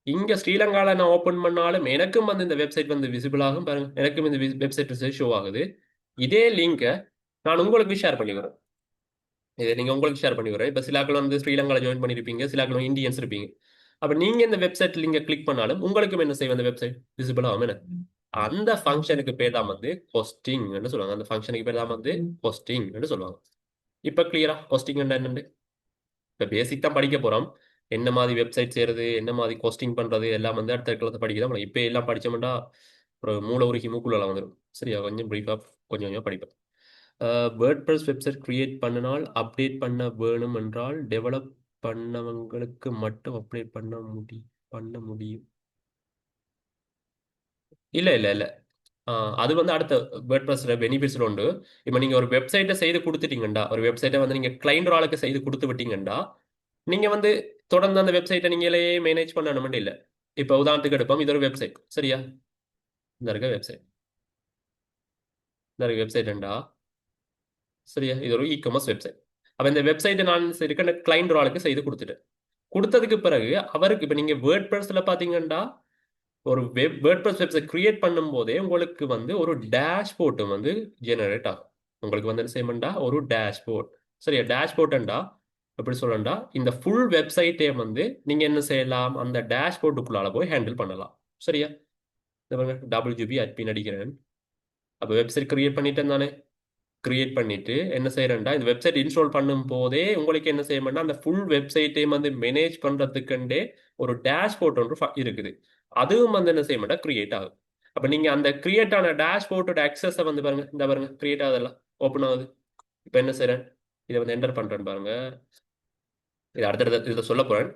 இங்க ஸ்ரீலங்கால நான் ஓபன் பண்ணாலும் எனக்கும் வந்து இந்த வெப்சைட் வந்து விசிபிள் ஆகும். பாருங்க, எனக்கும் இந்த வெப்சைட் ஷோ ஆகுது. இதே லிங்கை நான் உங்களுக்கு ஷேர் பண்ணிக்கிறேன். இதை நீங்க உங்களுக்கு ஷேர் பண்ணிக்கிறேன். இப்ப சிலாக்கள் வந்து ஸ்ரீலங்கால ஜாயின் பண்ணிருப்பீங்க, சிலாக்கள் இந்தியன்ஸ் இருப்பீங்க. அப்ப நீங்க இந்த வெப்சைட் லிங்கை கிளிக் பண்ணாலும் உங்களுக்கும் என்ன செய்யும், அந்த வெப்சைட் விசிபிள் ஆகும். என்ன அந்த ஃபங்க்ஷனுக்கு பேர் தான் வந்து கொஸ்டிங் சொல்லுவாங்க. அந்த ஃபங்க்ஷனுக்கு பேர் தான் வந்து கொஸ்டிங் சொல்லுவாங்க. இப்ப கிளியரா கொஸ்டிங் என்னன்னு இப்ப பேசிக் தான் படிக்க போறோம். என்ன மாதிரி வெப்சைட் செய்யறது, என்ன மாதிரி கோஸ்டிங் பண்றது எல்லாம் வந்து அடுத்த கிளாஸ் படிக்க தான். இப்ப எல்லாம் படிச்சோம்னா ஒரு மூளை உருகி மூக்குள்ள வந்துடும். சரியா? கொஞ்சம் பிரீஃபா கொஞ்சம் கொஞ்சம் படிப்பேன். வேர்ட்பிரஸ் வெப்சைட் கிரியேட் பண்ணினால் அப்டேட் பண்ண வேணும் என்றால் டெவலப் பண்ணவங்களுக்கு மட்டும் அப்டேட் பண்ண முடியும். இல்ல இல்ல இல்ல. அது வந்து அடுத்த வேர்ட்பிரஸ்ல பெனிஃபிட்ஸ் உண்டு. இப்போ நீங்க ஒரு வெப்சைட்டை செய்து கொடுத்துட்டீங்கண்டா, ஒரு வெப்சைட்டை வந்து நீங்க கிளைண்ட் ஒரு ஆளுக்கு செய்து கொடுத்து விட்டீங்கண்டா, நீங்க வந்து தொடர்ந்து அந்த வெப்சைட்டை நீங்களே மேனேஜ் பண்ணணும் இல்ல. இப்போ உதாரணத்துக்கு எடுப்போம், இது ஒரு வெப்சைட். சரியா? இந்த இருக்க வெப்சைட், இந்த இருக்க வெப்சைட்ண்டா. சரியா? இது ஒரு இ காமர்ஸ் வெப்சைட். அப்ப இந்த வெப்சைட்டை நான் இருக்க கிளைண்ட் ஒரு ஆளுக்கு செய்து கொடுத்துட்டேன். கொடுத்ததுக்கு பிறகு அவருக்கு இப்ப நீங்க வேர்ட்பிரஸ்ல பாத்தீங்கன்னா ஒரு வேர்ட்பிரஸ் வெப்சைட் கிரியேட் பண்ணும் போதே உங்களுக்கு வந்து ஒரு டேஷ்போர்ட் வந்து ஜெனரேட் ஆகும். உங்களுக்கு வந்து என்ன செய்யணும்டா ஒரு டேஷ்போர்ட். சரியா? டேஷ்போர்ட்ண்டா எப்படி சொல்லண்டா, இந்த ஃபுல் வெப்சைட்டே வந்து நீங்க என்ன செய்யலாம், அந்த டேஷ்போர்ட்டுக்குள்ளால போய் ஹேண்டில் பண்ணலாம். சரியா? இந்த WGB அட்மின் அடிக்கிறேன். அப்ப வெப்சைட் கிரியேட் பண்ணிட்டேன் தானே. கிரியேட் பண்ணிட்டு என்ன செய்யறேன்டா, இந்த வெப்சைட் இன்ஸ்டால் பண்ணும் போதே உங்களுக்கு என்ன செய்யணும்னா அந்த ஃபுல் வெப்சைட்டையும் வந்து மேனேஜ் பண்றதுக்குண்டே ஒரு டேஷ்போர்ட் ஒன்று இருக்குது. அதுவும் வந்து என்ன செய்யணும்னா கிரியேட் ஆகும். அப்ப நீங்க அந்த கிரியேட் ஆன டேஷ்போர்ட்டோட அக்சஸை வந்து பாருங்க, இந்த பாருங்க கிரியேட் ஆகுதெல்லாம் ஓப்பன் ஆகுது. இப்ப என்ன செய்யறேன், இதை வந்து என்டர் பண்றேன் பாருங்க. இது அடுத்தடுத்த இதை சொல்ல போறேன்.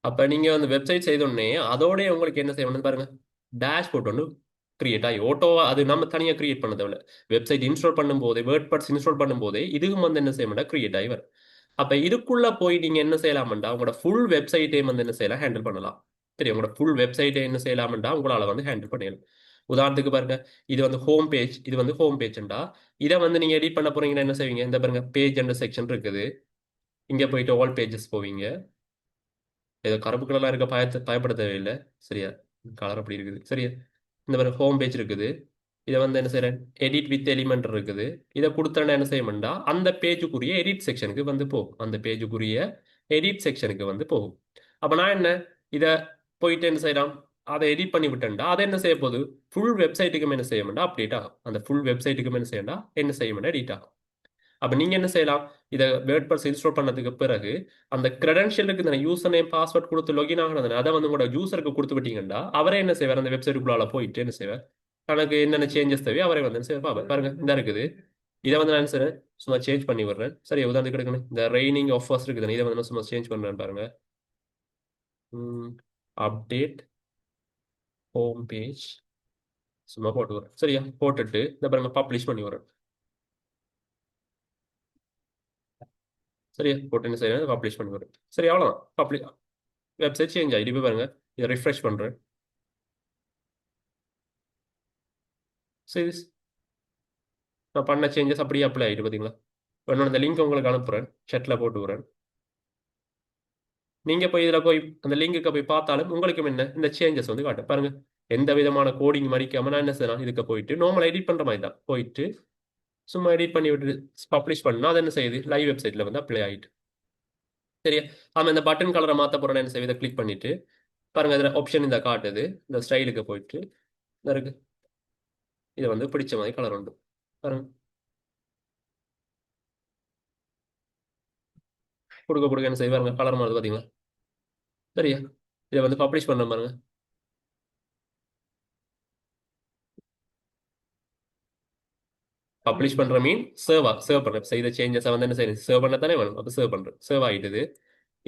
அப்ப நீங்க அந்த வெப்சைட் செய்த உடனே அதோட உங்களுக்கு என்ன செய்யணும் பாருங்க, டேஷ்போர்ட் ஒன்று கிரியேட் ஆகி ஓட்டோவா, அது நம்ம தனியாக கிரியேட் பண்ண தேவையில்ல. வெப்சைட் இன்ஸ்டால் பண்ணும்போதே, வேர்ட் பட்ஸ் இன்ஸ்டால் பண்ணும்போதே இதுவும் வந்து என்ன செய்யணும்னா கிரியேட் ஆகி வரும். அப்ப இதுக்குள்ள போய் நீங்க என்ன செய்யலாம்டா உங்களோட ஃபுல் வெப்சைட்டையும் வந்து என்ன செய்யலாம் ஹேண்டில் பண்ணலாம். தெரியும், உங்களோட ஃபுல் வெப்சைட்டை என்ன செய்யலாம்டா உங்களால வந்து ஹேண்டில் பண்ணிடலாம். உதாரணத்துக்கு பாருங்க, இது வந்து ஹோம் பேஜ், இது வந்து ஹோம் பேஜ்ண்டா. இதை வந்து நீங்க எடிட் பண்ண போறீங்கன்னா என்ன செய்வீங்க, இந்த பாருங்க பேஜ் அண்ட் செக்ஷன் இருக்குது. இங்க போயிட்டு ஆல் பேஜஸ் போவீங்க. ஏதோ கருப்பு கலர்லாம் இருக்க பயப்பட தேவையில்லை. சரியா, கலர் அப்படி இருக்குது. சரியா, இந்த மாதிரி ஹோம் பேஜ் இருக்குது. இதை வந்து என்ன செய்யறேன், எடிட் வித் எலிமெண்ட் இருக்குது. இதை கொடுத்தா என்ன செய்யணும்டா அந்த பேஜுக்குரிய எடிட் செக்ஷனுக்கு வந்து போகும். அந்த பேஜுக்குரிய எடிட் செக்ஷனுக்கு வந்து போகும். அப்ப நான் என்ன, இதை போயிட்டு என்ன செய்யலாம், அதை எடிட் பண்ணி விட்டேன்டா அதை என்ன செய்ய போகுது, ஃபுல் வெப்சைட்டுக்கும் என்ன செய்யணும்டா அப்டேட் ஆகும். அந்த ஃபுல் வெப்சைட்டுக்கும் என்ன செய்யணும்டா என்ன செய்யணும்டா எடிட் ஆகும். அப்ப நீங்க என்ன செய்யலாம், இதை வேர்ட்பிரஸ் இன்ஸ்டால் பண்ணதுக்கு பிறகு அந்த கிரெடென்ஷியலுக்கு இந்த யூசர் நேம் பாஸ்வேர்ட் கொடுத்து லொகின் ஆகணும், அதை வந்து உங்களோட யூசருக்கு கொடுத்து விட்டீங்கன்னா அவரே என்ன செய்வார், அந்த வெப்சைட்டுக்குள்ளால போயிட்டு என்ன செய்வார், தனக்கு என்னென்ன சேஞ்சஸ் தேவையோ அவரே வந்து என்ன செய்வார் பாருங்க. பாருங்க இந்த இருக்குது. இதை வந்து நான் என்ன செய்றேன், சும்மா சேஞ்ச் பண்ணி விடுறேன். சரி, உதாரணத்துக்கு எடுக்கணும், இந்த ரெய்னிங் ஆஃபர்ஸ் இருக்குது, இதை வந்து நான் சும்மா சேஞ்ச் பண்றேன் பாருங்க. அப்டேட் ஹோம் பேஜ் சும்மா போட்டு வரேன். சரியா, போட்டுட்டு இந்த பாருங்க பப்ளிஷ் பண்ணி வரேன். சரியா, போட்டு என்ன செய்யறேன், பப்ளிஷ் பண்ணி வரேன். சரி, அவ்வளோதான். வெப்சைட் சேஞ்ச் ஆகிடுது. இப்போ பாருங்க, இதை ரிஃப்ரெஷ் பண்றேன். சரி, நான் பண்ண சேஞ்சஸ் அப்படியே அப்ளை ஆகிட்டு பார்த்தீங்களா. என்னோட இந்த லிங்க் உங்களுக்கு அனுப்புறேன், chatல போட்டு விடுறேன். நீங்க போய் இதுல போய் அந்த லிங்குக்கு போய் பார்த்தாலும் உங்களுக்கும் என்ன இந்த சேஞ்சஸ் வந்து காட்டும் பாருங்க. எந்த விதமான கோடிங் மடிக்காம நான் என்ன செய்யலாம், இதுக்கு போயிட்டு நார்மல் எடிட் பண்ற மாதிரி தான் போயிட்டு சும்மா எடிட் பண்ணி விட்டு பப்ளிஷ் பண்ணா அது என்ன செய்யுது, லைவ் வெப்சைட்ல வந்து அப்ளை ஆகிட்டு. சரியா, ஆமா இந்த பட்டன் கலரை மாற்ற போறேன்னு என்ன செய்யுது, கிளிக் பண்ணிட்டு பாருங்க இதுல ஆப்ஷன் இந்த காட்டுது. இந்த ஸ்டைலுக்கு போயிட்டு இந்த இருக்கு, இதை வந்து பிடிச்ச மாதிரி கலர் உண்டு பாருங்க. கொடுக்க கொடுக்க என்ன செய்வாருங்க, கலர் மாறுது பாத்தீங்களா. சரியா, இதை வந்து பப்ளிஷ் பண்ண பாருங்க. பப்ளிஷ் பண்ற மீன் சர்வ் பண்றேன். செய்த சேஞ்சஸ் வந்து என்ன செய்யணும், சர்வ் பண்ண தானே வேணும். அப்போ சர்வ் பண்றேன், சர்வ் ஆயிடுது.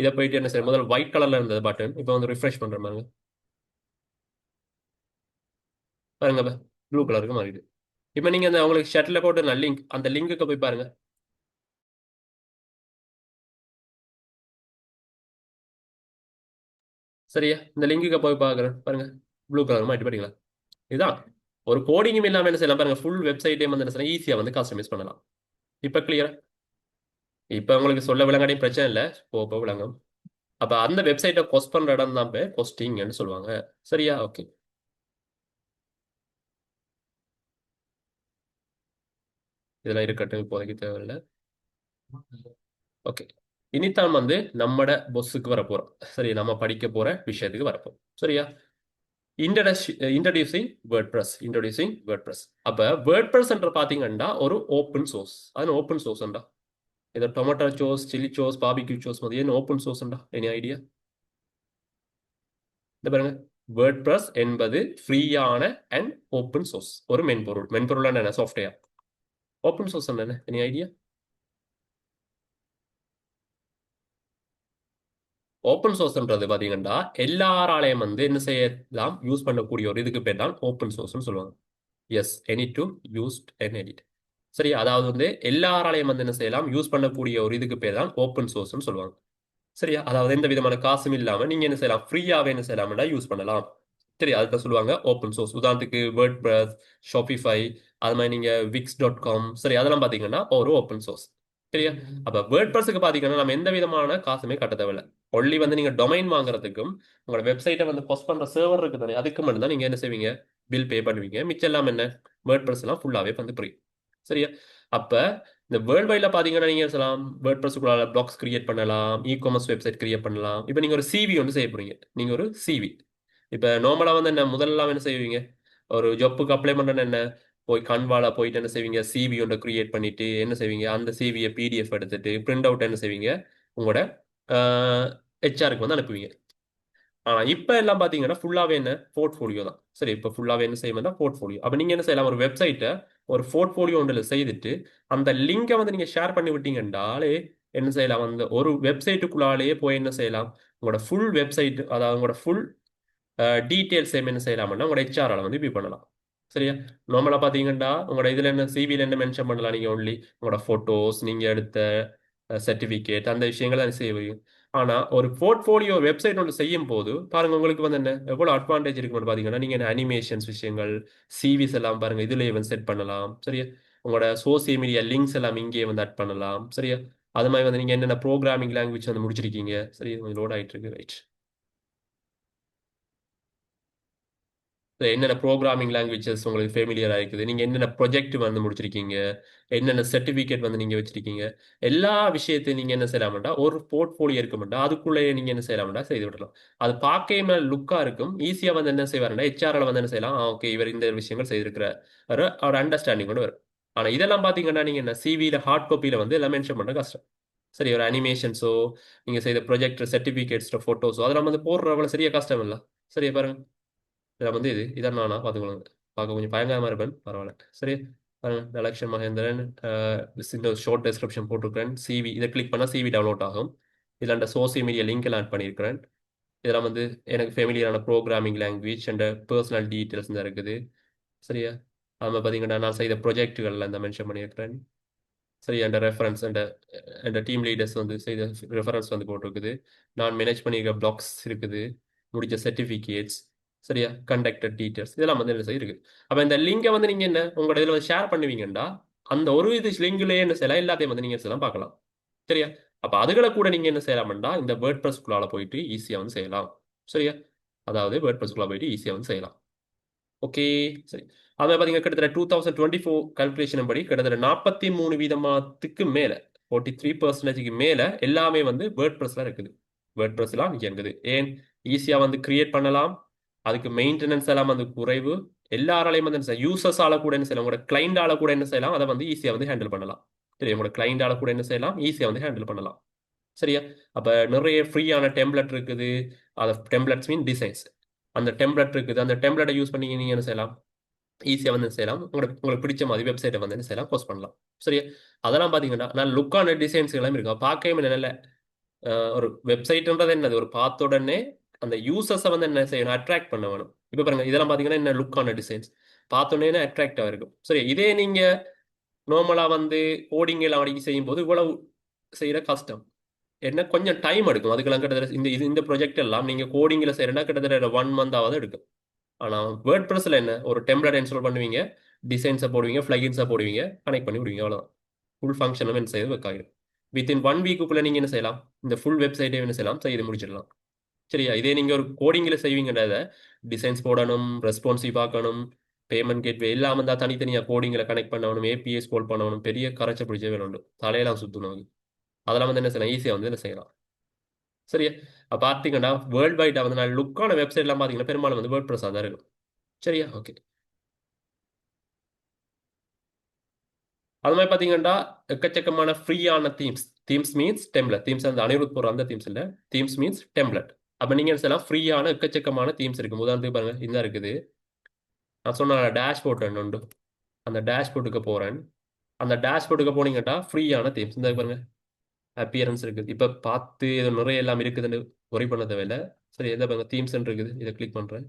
இதை போயிட்டு என்ன செய்யும், முதல்ல ஒயிட் கலர்ல இருந்தது பட்டன், இப்போ வந்து ரிஃப்ரெஷ் பண்ற பாருங்க. பாருங்க ப்ளூ கலருக்கு மாறிடுது. இப்போ நீங்க அந்த உங்களுக்கு ஷட்டில் போட்டு லிங்க், அந்த லிங்குக்கு போய் பாருங்க. சரியா, இந்த லிங்குக்கு போய் பாக்குறேன் பாருங்க, ப்ளூ கலர் மாட்டி பாத்தீங்களா. இதுதான், ஒரு கோடிங்கும் இல்லாம என்ன செய்யலாம் பாருங்க, ஃபுல் வெப்சைட்டே வந்து என்ன செய்யலாம், ஈஸியா வந்து கஸ்டமைஸ் பண்ணலாம். இப்போ கிளியரா, இப்போ உங்களுக்கு சொல்ல விளங்காட்டியும் பிரச்சனை இல்லை, போக விளங்கும். அப்ப அந்த வெப்சைட்டை கொஸ்ட் பண்ற இடம் தான் பேர் கொஸ்டிங்னு சொல்லுவாங்க. சரியா, ஓகே. இதெல்லாம் இருக்கட்டும், இப்போதைக்கு தேவையில்லை. ஓகே, இனித்தான் வந்து நம்மட பொஸ்ஸுக்கு வரப்போறோம். சரி, நம்ம படிக்க போற விஷயத்துக்கு வரப்போம். சரியா, இன்ட்ரோடியூசிங் வேர்ட்பிரஸ். அப்ப வேர்ட்பிரஸ் என்ற பாத்தீங்கன்னா ஒரு ஓப்பன் சோர்ஸ். அது ஓப்பன் சோர்ஸ்ண்டா, இது tomato sauce, chilli sauce, barbecue sauce மாதிரி என்ன ஓப்பன் சோர்ஸ்ண்டா, எனி ஐடியா? இந்த பாருங்க, வேர்ட்பிரஸ் என்பது ஃப்ரீயான அண்ட் ஓப்பன் சோர்ஸ் ஒரு மென்பொருள். மென்பொருள் என்ன, சாஃப்ட்வேர். ஓப்பன் சோர்ஸ் என்ன, எனி ஐடியா? ஓப்பன் சோர்ஸ்ன்றது பாத்தீங்கன்னா எல்லாராலையும் வந்து என்ன செய்யலாம், யூஸ் பண்ணக்கூடிய ஒரு இதுக்கு பேர் தான் ஓப்பன் சோர்ஸ்னு சொல்லுவாங்க. Yes, any to used and edit. சரி, அதாவது வந்து எல்லாராலையும் வந்து என்ன செய்யலாம், யூஸ் பண்ணக்கூடிய ஒரு இதுக்கு பேர் தான் ஓப்பன் சோர்ஸ்னு சொல்லுவாங்க. சரியா, அதாவது எந்த விதமான காசும் இல்லாம நீங்க என்ன செய்யலாம், ஃப்ரீயாவே என்ன செய்யலாம்னா யூஸ் பண்ணலாம். சரி, அதுதான் சொல்லுவாங்க ஓப்பன் சோர்ஸ். உதாரணத்துக்கு வேர்ட் பிரஸ், ஷாப்பிஃபை, அது மாதிரி நீங்க wix.com, சரி அதெல்லாம் பாத்தீங்கன்னா ஒரு ஓப்பன் சோர்ஸ். சரியா, அப்ப வேர்ட் பிரஸுக்கு பாத்தீங்கன்னா நம்ம எந்த விதமான காசுமே கட்ட தேவையில்ல. ஒன்லி வந்து நீங்க டொமைன் வாங்குறதுக்கும் உங்களோட வெப்சைட்டை வந்து போஸ்ட் பண்ற சர்வர் இருக்கு தானே, அதுக்கு மட்டும் தான் நீங்க என்ன செய்வீங்க, பில் பே பண்ணுவீங்க. மிச்சம் எல்லாம் என்ன, வேர்ட் பிரஸ் எல்லாம் ஃபுல்லாவே வந்து ஃப்ரீ. சரியா, அப்ப இந்த வேர்ல்ட் வைட்ல பாத்தீங்கன்னா நீங்க சொல்லலாம் வேர்ட் பிரஸ்க்குள்ள பிளாக்ஸ் கிரியேட் பண்ணலாம், இ காமர்ஸ் வெப்சைட் கிரியேட் பண்ணலாம். இப்போ நீங்க ஒரு சிவி வந்து செய்ய போறீங்க, நீங்க ஒரு சிவி. இப்ப நார்மலா வந்து என்ன, முதல்லாம் என்ன செய்வீங்க, ஒரு ஜாப்புக்கு அப்ளை பண்றேன்னு என்ன, போய் கன்வால போயிட்டு என்ன செய்வீங்க, சிவி ஒன்று கிரியேட் பண்ணிட்டு என்ன செய்வீங்க, அந்த சிவியை பிடிஎஃப் எடுத்துட்டு பிரிண்ட் அவுட் என்ன செய்வீங்க, உங்களோட ஹெச்ஆருக்கு வந்து அனுப்புவீங்க. ஆனா இப்ப எல்லாம் பாத்தீங்கன்னா ஃபுல்லாவே என்ன, போர்ட்ஃபோலியோ தான். சரி, இப்ப ஃபுல்லாவே என்ன செய்யணும், போர்ட்ஃபோலியோ. அப்ப நீங்க என்ன செய்யலாம், ஒரு வெப்சைட்டை ஒரு போர்ட்ஃபோலியோ ஒன்றில் செய்துட்டு அந்த லிங்கை வந்து நீங்க ஷேர் பண்ணி விட்டீங்கன்னாலே என்ன செய்யலாம், அந்த ஒரு வெப்சைட்டுக்குள்ளாலேயே போய் என்ன செய்யலாம், உங்களோட ஃபுல் வெப்சைட், அதாவது உங்களோட ஃபுல் டீட்டெயில்ஸ் என்ன செய்யலாம்னா உங்களோட ஹெச்ஆரால வந்து வியூ பண்ணலாம். சரியா, நார்மலா பாத்தீங்கன்னா உங்களோட இதுல என்ன, சிவில என்ன மென்ஷன் பண்ணலாம், நீங்க ஒன்லி உங்களோட போட்டோஸ், நீங்க எடுத்த சர்டிஃபிகேட் அந்த விஷயங்கள் தான் செய்ய முடியும். ஆனா ஒரு போர்ட்ஃபோலியோ வெப்சைட் ஒன்று செய்யும் போது பாருங்க உங்களுக்கு வந்து என்ன எவ்வளவு அட்வான்டேஜ் இருக்குன்னு பாத்தீங்கன்னா, நீங்க அனிமேஷன்ஸ் விஷயங்கள், சிவிஸ் எல்லாம் பாருங்க இதுலயே வந்து செட் பண்ணலாம். சரியா? உங்களோட சோசியல் மீடியா லிங்க்ஸ் எல்லாம் இங்கேயே வந்து ஆட் பண்ணலாம். சரியா? அது மாதிரி வந்து நீங்க என்னென்ன ப்ரோக்ராமிங் லாங்குவேஜ் வந்து முடிச்சிருக்கீங்க. சரி, கொஞ்சம் லோட் ஆயிட்டு இருக்கு. ரைட். என்னென்ன ப்ரோக்ராமிங் லாங்குவேஜஸ் உங்களுக்கு ஃபெமிலியர் ஆயிருக்குது, நீங்க என்னென்ன ப்ரொஜெக்ட் வந்து முடிச்சிருக்கீங்க, என்னென்ன சர்டிஃபிகேட் வந்து நீங்க வச்சிருக்கீங்க, எல்லா விஷயத்தையும் நீங்க என்ன செய்யலாம்டா ஒரு போர்ட்ஃபோலியோ இருக்குமெண்டா அதுக்குள்ளேயே நீங்க என்ன செய்யலாம்டா செய்து விடலாம். அது பார்க்கையுமே லுக்கா இருக்கும். ஈஸியா வந்து என்ன செய்வாருன்னா ஹெச்ஆர்ல வந்து என்ன செய்யலாம், ஓகே இவர் இந்த விஷயங்கள் செய்திருக்கிறார், ஒரு அண்டர்ஸ்டாண்டிங் கொண்டு வரும். ஆனா இதெல்லாம் பாத்தீங்கன்னா நீங்க என்ன சிவில ஹார்ட் காப்பியில வந்து எல்லாம் மென்ஷன் பண்ண கஷ்டம். சரி, ஒரு அனிமேஷன்ஸோ நீங்க செய்த ப்ரொஜெக்ட் சர்டிஃபிகேட்ஸ் போட்டோஸோ அதெல்லாம் வந்து போடுறவங்கள சரியா கஷ்டம் இல்லை. சரியா பாருங்க. இதில் வந்து இதான் நானா பார்த்துக்கொள்ளுங்க. பார்க்க கொஞ்சம் பயங்கரமாக இருப்பேன், பரவாயில்ல. சரி, லக்ஷன் மகேந்திரன், இந்த ஷார்ட் டெஸ்கிரிப்ஷன் போட்டிருக்கிறேன். சிவி இதை கிளிக் பண்ணால் சிவி டவுன்லோட் ஆகும். இதில் அந்த சோசியல் மீடியா லிங்க் எல்லாம் ஆட் பண்ணியிருக்கிறேன். இதெல்லாம் வந்து எனக்கு ஃபெமிலியரான programming language and personal details தான் இருக்குது. சரியா? அது மாதிரி பார்த்தீங்கன்னா நான் செய்த ப்ரொஜெக்டுகள் இந்த மென்ஷன் பண்ணியிருக்கிறேன். சரி, அந்த ரெஃபரன்ஸ் அந்த டீம் லீடர்ஸ் வந்து செய்த ரெஃபரன்ஸ் வந்து போட்டிருக்குது. நான் மேனேஜ் பண்ணியிருக்க பிளாக்ஸ் இருக்குது, முடிச்ச சர்டிஃபிகேட்ஸ், சரியா, கண்டக்டட் டீட்டெயில்ஸ் இதெல்லாம் வந்து என்ன இருக்கு. அப்போ இந்த லிங்கை வந்து நீங்கள் என்ன உங்களோட இதில் வந்து ஷேர் பண்ணுவீங்கண்டா அந்த ஒரு இது லிங்க்லேயே என்ன செய்யலாம், எல்லாத்தையும் வந்து நீங்கள் செய்யலாம் பார்க்கலாம். சரியா? அப்போ அதுகளை கூட நீங்கள் என்ன செய்யலாம்டா இந்த வேர்ட் ப்ரெஸ்க்குள்ளால போயிட்டு ஈஸியாக வந்து செய்யலாம். சரியா? அதாவது வேர்ட் ப்ரெஸ்க்குள்ளால போயிட்டு ஈஸியாக வந்து செய்யலாம். ஓகே. சரி, அதை பார்த்தீங்கன்னா கிட்டத்தட்ட 2024 கல்குலேஷன் படி கிட்டத்தட்ட 43% மேல 43% மேல எல்லாமே வந்து வேர்ட் ப்ரெஸ்ல இருக்குது. வேர்ட் ப்ரெஸ்லாம் இங்கே இருக்குது. ஏன் ஈஸியா வந்து கிரியேட் பண்ணலாம், அதுக்கு மெயின்டெனன்ஸ் எல்லாம் வந்து குறைவு. எல்லாராலையும் வந்து யூசர்ஸால கூட என்ன செய்யலாம், உங்களோட கிளைண்டால கூட என்ன செய்யலாம், அதை வந்து ஈஸியா வந்து ஹேண்டில் பண்ணலாம். சரி, உங்களோட கிளைண்டால கூட என்ன செய்யலாம், ஈஸியா வந்து ஹேண்டில் பண்ணலாம். சரியா? அப்ப நிறைய ஃப்ரீயான டெம்ப்ளெட் இருக்குது. அது டெம்ப்ளெட்ஸ் மீன் டிசைன்ஸ். அந்த டெம்ப்ளெட் இருக்குது, அந்த டெம்ப்ளெட்டை யூஸ் பண்ணி நீங்க என்ன செய்யலாம், ஈஸியாக வந்து செய்யலாம். உங்களுக்கு உங்களுக்கு பிடிச்ச மாதிரி வெப்சைட்டை வந்து என்ன செய்யலாம், போஸ்ட் பண்ணலாம். சரியா? அதெல்லாம் பார்த்தீங்கன்னா நான் லுக்கான டிசைன்ஸ் எல்லாம் இருக்கு, பார்க்கவே நல்ல ஒரு வெப்சைட்ன்றது என்னது, ஒரு பார்த்த உடனே அந்த யூசர்ஸை வந்து என்ன செய்யணும், அட்ராக்ட் பண்ண வேணும். இப்போ பாருங்க இதெல்லாம் பார்த்தீங்கன்னா என்ன லுக்கான டிசைன்ஸ், பார்த்த உடனே அட்ராக்டாக இருக்கும். சரி, இதே நீங்க நார்மலா வந்து கோடிங் எல்லாம் அடிக்கி செய்யும் போது இவ்வளவு செய்யற கஷ்டம். என்ன கொஞ்சம் டைம் எடுக்கும். அதுக்கெல்லாம் கிட்டத்தட்ட இந்த ப்ராஜெக்ட் எல்லாம் நீங்க கோடிங்ல செய்யறா கிட்டத்தட்ட 1 month ஆவது எடுக்கும். ஆனா வேர்ட் ப்ரெஸ்ல என்ன ஒரு டெம்ப்ளேட் இன்ஸ்டால் பண்ணுவீங்க, டிசைன்ஸை போடுவீங்க, ஃபிளகின்ஸை போடுவீங்க, கனெக்ட் பண்ணி விடுவீங்க, அவ்வளோதான். ஃபுல் ஃபங்க்ஷனும் என்ன செய்து ஒர்க் ஆகிடும். வித்தின் 1 வீக்குள்ள நீங்க என்ன செய்யலாம், இந்த ஃபுல் வெப்சைட்டே என்ன செய்யலாம், செய்து முடிச்சிடலாம். சரியா? இதே நீங்க ஒரு கோடிங்கில் செய்வீங்கன்றத டிசைன்ஸ் போடணும், ரெஸ்பான்சிவ் பார்க்கணும், பேமெண்ட் கேட்வே இல்லாமல் தான் தனித்தனியாக கோடிங்கில் கனெக்ட் பண்ணணும், ஏபிஎஸ் கால் பண்ணணும், பெரிய கரைச்ச பிடிச்ச வேலை உண்டு, தலையெல்லாம் சுற்றணும். அதெல்லாம் வந்து என்ன செய்யலாம், ஈஸியாக வந்து என்ன செய்யலாம். சரியா? அப்போ பார்த்தீங்கன்னா வேர்ல்டு வைடாக வந்து நான் லுக்கான வெப்சைட்லாம் பார்த்தீங்கன்னா பெரும்பாலும் வந்து வேர்ட் ப்ரெஸ்ஸாக தான் இருக்கும். சரியா? ஓகே. அது மாதிரி பார்த்தீங்கன்னா எக்கச்சக்கமான ஃப்ரீயான themes. Themes means template. Themes அந்த அனிருத் போடுற அந்த தீம்ஸ் இல்லை, தீம்ஸ் மீன்ஸ் டெம்ப்ளெட். அப்போ நீங்கள் என்ன செய்யலாம், ஃப்ரீயான எக்கச்சக்கமான தீம்ஸ் இருக்கு. உதாரணத்துக்கு பாருங்க இந்த இருக்குது, நான் சொன்ன டேஷ்போர்ட் உண்டு, அந்த டேஷ்போர்ட்டுக்கு போகிறேன். அந்த டேஷ்போர்ட்டுக்கு போனீங்கன்னா ஃப்ரீயான தீம்ஸ் இந்த பாருங்க, அப்பியரன்ஸ் இருக்குது. இப்போ பார்த்து இது நிறைய எல்லாம் இருக்குதுன்னு ஒரி பண்ண தேவையில்லை. சரி, எதை பாருங்க தீம்ஸ் இருக்குது, இதை கிளிக் பண்ணுறேன்.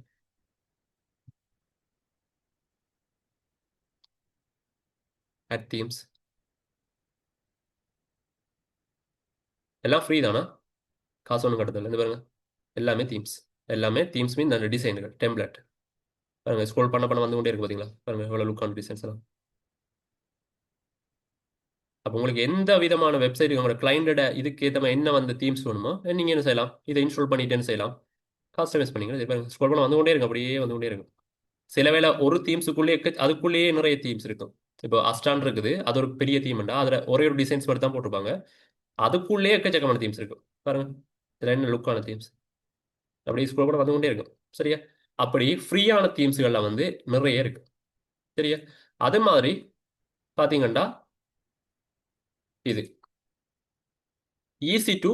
அட் தீம்ஸ் எல்லாம் ஃப்ரீ தானா, காசு ஒன்றும் கட்டதில்லை. இந்த பாருங்க எல்லாமே தீம்ஸ். எல்லாமே தீம்ஸ் மீன் அந்த டிசைன்கள் டெம்ப்ளெட். பாருங்க ஸ்க்ரோல் பண்ண பண்ண வந்து கொண்டே இருக்கு பார்த்தீங்களா, பாருங்க எவ்வளோ லுக்கான டிசைன்ஸ் எல்லாம். அப்போ உங்களுக்கு எந்த விதமான வெப்சைட் உங்களோட கிளைண்டோட இதுக்கு ஏற்ற மாதிரி என்ன வந்து தீம்ஸ் வேணுமோ நீங்கள் என்ன செய்யலாம், இதை இன்ஸ்டால் பண்ணிட்டேன்னு செய்யலாம். கஸ்டமைஸ் பண்ணிங்கன்னா ஸ்க்ரோல் பண்ண வந்து கொண்டே இருக்கும், அப்படியே வந்து கொண்டே இருக்கும். சில வேளை ஒரு தீம்ஸுக்குள்ளேயே அதுக்குள்ளேயே நிறைய தீம்ஸ் இருக்கும். இப்போ அஸ்டான் இருக்குது, அது ஒரு பெரிய தீம்ண்டா அதில் ஒரே ஒரு டிசைன்ஸ் மட்டும் தான் போட்டிருப்பாங்க. அதுக்குள்ளேயே எக்கச்சக்கமான தீம்ஸ் இருக்கும் பாருங்க. இதில் என்ன லுக்கான தீம்ஸ், அப்படியே ஸ்க்ரோல் பண்ண வந்து கொண்டே இருக்கும். சரியா? அப்படி ஃப்ரீயான தீம்ஸ்கள்லாம் வந்து நிறைய இருக்கு. சரியா? அது மாதிரி பார்த்தீங்கன்னா இது ஈஸி டு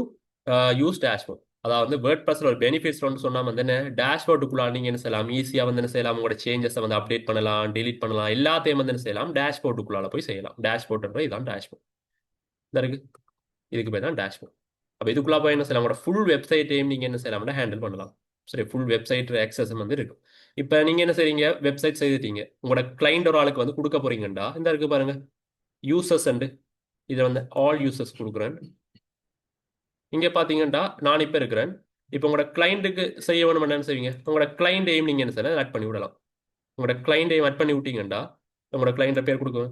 யூஸ் டேஷ்போர்ட். அதாவது வேர்ட் ப்ரெஸ்ல ஒரு பெனிஃபிட்ஸ் ஒன்று சொன்னா வந்து என்ன, டேஷ்போர்ட்டுக்குள்ள நீங்க என்ன செய்யலாம், ஈஸியா வந்து என்ன செய்யலாம், உங்களோட சேஞ்சஸை வந்து அப்டேட் பண்ணலாம், டெலீட் பண்ணலாம், எல்லாத்தையும் வந்து என்ன செய்யலாம், டேஷ்போர்ட்டுக்குள்ளால போய் செய்யலாம். டேஷ்போர்ட்ன்ற இதான் டேஷ்போர்ட். இந்த இருக்கு, இதுக்கு பேர் தான் டேஷ்போர்ட். அப்போ இதுக்குள்ள போய் என்ன செய்யலாம், உங்களோட ஃபுல் வெப்சைட்டையும் நீங்க என்ன செய்யலாம்னா ஹேண்டில் பண்ணலாம். சரி, ஃபுல் வெப்சைட் ஆக்சஸ் வந்து இருக்கும். இப்போ நீங்க என்ன செய்றீங்க, வெப்சைட் செய்துட்டீங்க, உங்களோட கிளைண்ட் ஒரு ஆளுக்கு வந்து கொடுக்க போறீங்கடா, இந்த இருக்கு பாருங்க யூசர்ஸ் அண்டு, இதை வந்து ஆல் யூசர்ஸ் கொடுக்குறேன். இங்க பாத்தீங்கன்னா நான் இப்ப இருக்கிறேன். இப்போ உங்களோட கிளைண்ட்டுக்கு செய்ய வேணும் என்னன்னு செய்வீங்க, உங்களோட கிளைண்ட் எய்ம் நீங்க என்ன செய்யலாம் ஆட் பண்ணி விடலாம். உங்களோட கிளைண்ட் எய்ம் ஆட் பண்ணி விட்டீங்கன்னா உங்களோட கிளைண்ட் பேர் கொடுக்கும்